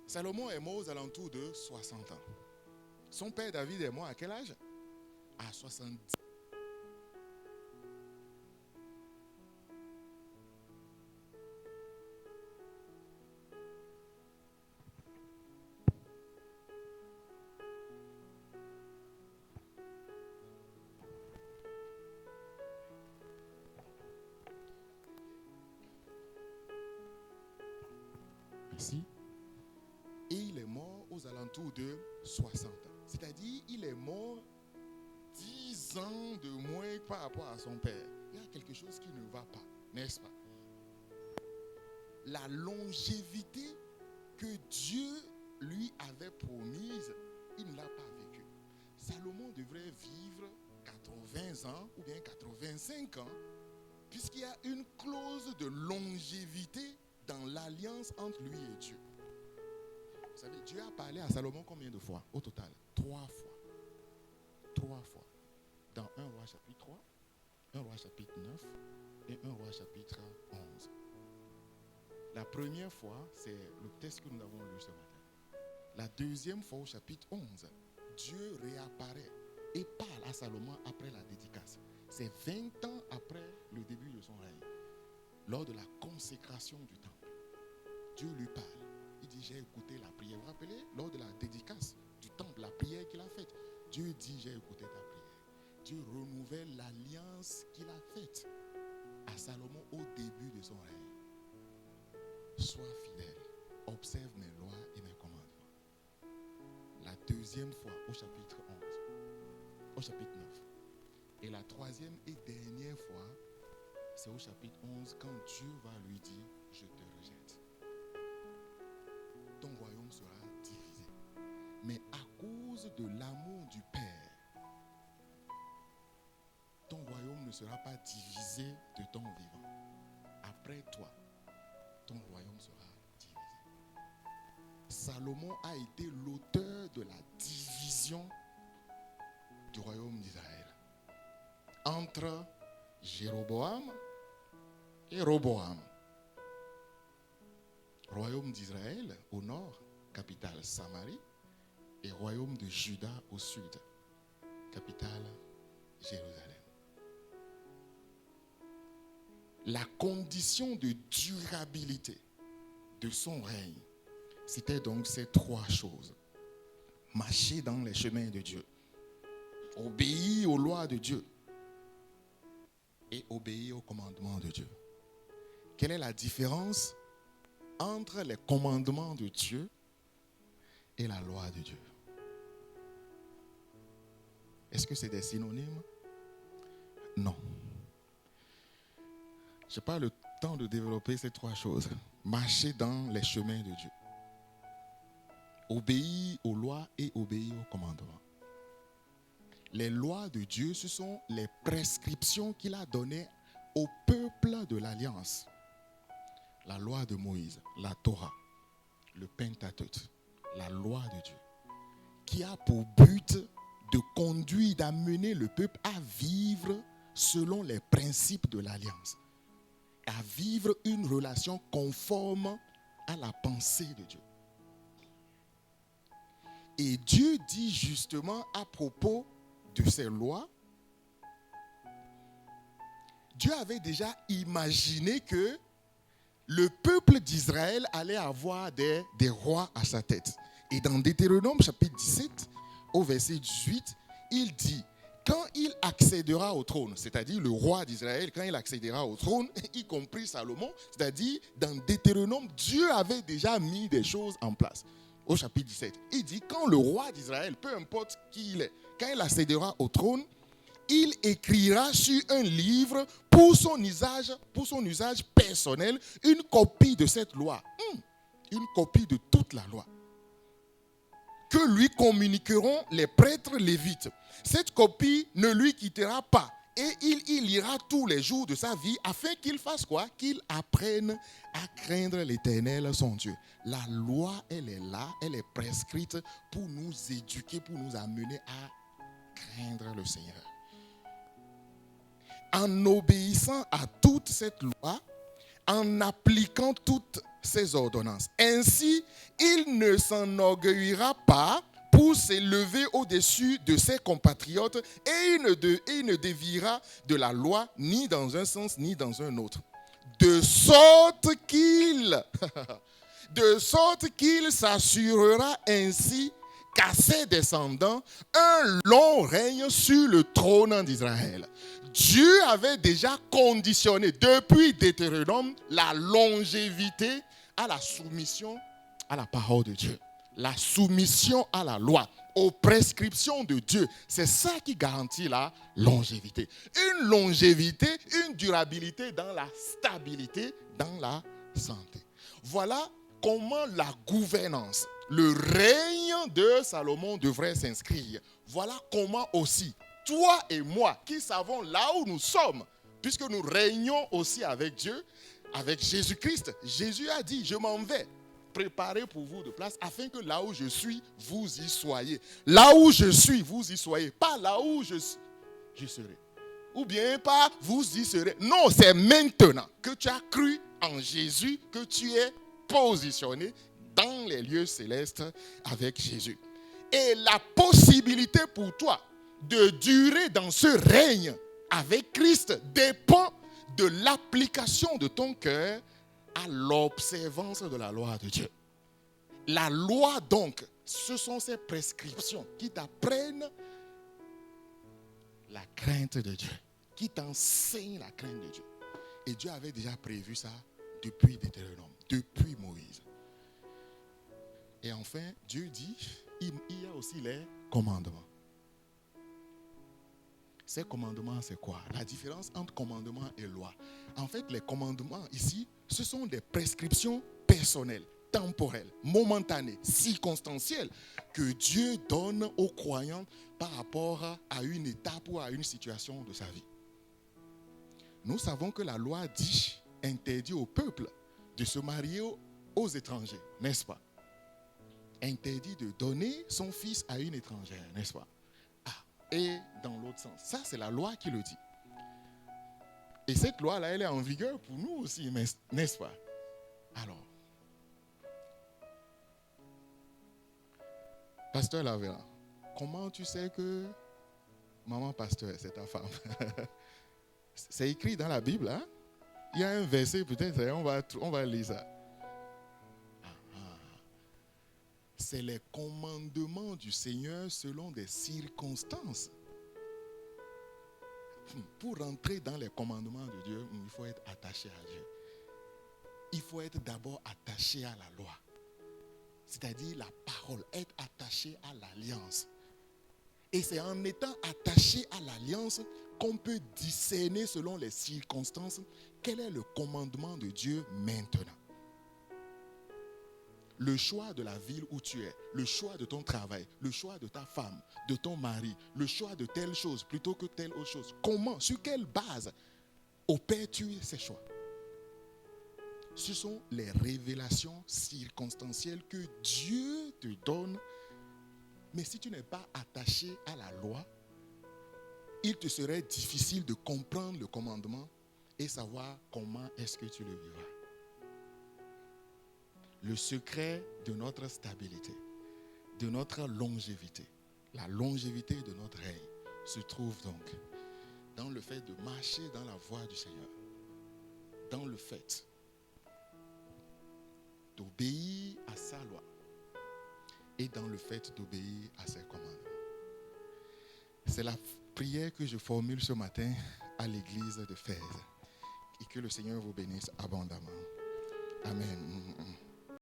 Salomon est mort aux alentours de 60 ans. Son père David est mort à quel âge? À 70. Ici. Et il est mort aux alentours de 60 ans. C'est-à-dire, il est mort 10 ans de moins par rapport à son père. Il y a quelque chose qui ne va pas, n'est-ce pas? La longévité que Dieu lui avait promise, il ne l'a pas vécue. Salomon devrait vivre 80 ans ou bien 85 ans, puisqu'il y a une clause de longévité dans l'alliance entre lui et Dieu. Vous savez, Dieu a parlé à Salomon combien de fois au total? 3 fois. 3 fois. Dans 1 roi chapitre 3, 1 roi chapitre 9 et 1 roi chapitre 11. La première fois, c'est le texte que nous avons lu ce matin. La deuxième fois, au chapitre 11, Dieu réapparaît et parle à Salomon après la dédicace. C'est 20 ans après le début de son règne, lors de la consécration du temple. Dieu lui parle. Il dit, j'ai écouté la prière. Vous vous rappelez, lors de la dédicace du temple, la prière qu'il a faite, Dieu dit, j'ai écouté ta prière. Dieu renouvelle l'alliance qu'il a faite à Salomon au début de son règne. Sois fidèle, observe mes lois et mes commandements. La deuxième fois au chapitre 11, au chapitre 9. Et la troisième et dernière fois, c'est au chapitre 11 quand Dieu va lui dire, je te rejette. Ton royaume sera divisé. Mais à cause de l'amour du Père, ton royaume ne sera pas divisé de ton vivant. Après toi, ton royaume sera divisé. Salomon a été l'auteur de la division du royaume d'Israël entre Jéroboam et Roboam. Royaume d'Israël au nord, capitale Samarie, et royaume de Juda au sud, capitale Jérusalem. La condition de durabilité de son règne, c'était donc ces 3 choses. Marcher dans les chemins de Dieu, obéir aux lois de Dieu et obéir aux commandements de Dieu. Quelle est la différence entre les commandements de Dieu et la loi de Dieu? Est-ce que c'est des synonymes? Non. Je n'ai pas le temps de développer ces 3 choses. Marcher dans les chemins de Dieu. Obéir aux lois et obéir aux commandements. Les lois de Dieu, ce sont les prescriptions qu'il a données au peuple de l'Alliance. La loi de Moïse, la Torah, le Pentateuque, la loi de Dieu, qui a pour but de conduire, d'amener le peuple à vivre selon les principes de l'Alliance, à vivre une relation conforme à la pensée de Dieu. Et Dieu dit justement à propos de ces lois, Dieu avait déjà imaginé que le peuple d'Israël allait avoir des rois à sa tête. Et dans Deutéronome chapitre 17, au verset 18, il dit, quand il accédera au trône, c'est-à-dire le roi d'Israël, quand il accédera au trône, y compris Salomon, c'est-à-dire dans Deutéronome, Dieu avait déjà mis des choses en place. Au chapitre 17, il dit, quand le roi d'Israël, peu importe qui il est, quand il accédera au trône, il écrira sur un livre pour son usage personnel, une copie de cette loi, une copie de toute la loi, que lui communiqueront les prêtres lévites. Cette copie ne lui quittera pas et il y lira tous les jours de sa vie afin qu'il fasse quoi? Qu'il apprenne à craindre l'Éternel son Dieu. La loi, elle est là, elle est prescrite pour nous éduquer, pour nous amener à craindre le Seigneur. En obéissant à toute cette loi, en appliquant toutes ces ordonnances. Ainsi, il ne s'enorgueillira pas pour s'élever au-dessus de ses compatriotes et il ne déviera de la loi ni dans un sens ni dans un autre. De sorte qu'il s'assurera ainsi qu'à ses descendants un long règne sur le trône d'Israël. Dieu avait déjà conditionné depuis Deutéronome la longévité à la soumission à la parole de Dieu. La soumission à la loi, aux prescriptions de Dieu. C'est ça qui garantit la longévité. Une longévité, une durabilité dans la stabilité, dans la santé. Voilà comment la gouvernance, le règne de Salomon devrait s'inscrire. Voilà comment aussi, toi et moi, qui savons là où nous sommes, puisque nous régnons aussi avec Dieu, avec Jésus-Christ. Jésus a dit, je m'en vais préparer pour vous de place afin que là où je suis, vous y soyez. Là où je suis, vous y soyez. Pas là où je serai. Ou bien pas vous y serez. Non, c'est maintenant que tu as cru en Jésus que tu es positionné dans les lieux célestes avec Jésus. Et la possibilité pour toi de durer dans ce règne avec Christ dépend de l'application de ton cœur à l'observance de la loi de Dieu. La loi donc, ce sont ces prescriptions qui t'apprennent la crainte de Dieu, qui t'enseignent la crainte de Dieu. Et Dieu avait déjà prévu ça depuis Deutéronome, depuis Moïse. Et enfin, Dieu dit, il y a aussi les commandements. Ces commandements, c'est quoi? La différence entre commandement et loi. En fait, les commandements ici, ce sont des prescriptions personnelles, temporelles, momentanées, circonstancielles que Dieu donne aux croyants par rapport à une étape ou à une situation de sa vie. Nous savons que la loi dit, interdit au peuple de se marier aux étrangers, n'est-ce pas? Interdit de donner son fils à une étrangère, n'est-ce pas? Et dans l'autre sens. Ça, c'est la loi qui le dit. Et cette loi-là, elle est en vigueur pour nous aussi, n'est-ce pas? Alors, Pasteur Lavera, comment tu sais que maman pasteur, c'est ta femme? C'est écrit dans la Bible, hein? Il y a un verset peut-être, on va lire ça. C'est les commandements du Seigneur selon des circonstances. Pour rentrer dans les commandements de Dieu, il faut être attaché à Dieu. Il faut être d'abord attaché à la loi. C'est-à-dire la parole, être attaché à l'alliance. Et c'est en étant attaché à l'alliance qu'on peut discerner selon les circonstances quel est le commandement de Dieu maintenant. Le choix de la ville où tu es, le choix de ton travail, le choix de ta femme, de ton mari, le choix de telle chose plutôt que telle autre chose. Comment, sur quelle base opères-tu ces choix? Ce sont les révélations circonstancielles que Dieu te donne. Mais si tu n'es pas attaché à la loi, il te serait difficile de comprendre le commandement et savoir comment est-ce que tu le vivras. Le secret de notre stabilité, de notre longévité, la longévité de notre règne se trouve donc dans le fait de marcher dans la voie du Seigneur, dans le fait d'obéir à sa loi et dans le fait d'obéir à ses commandements. C'est la prière que je formule ce matin à l'église de Fès et que le Seigneur vous bénisse abondamment. Amen.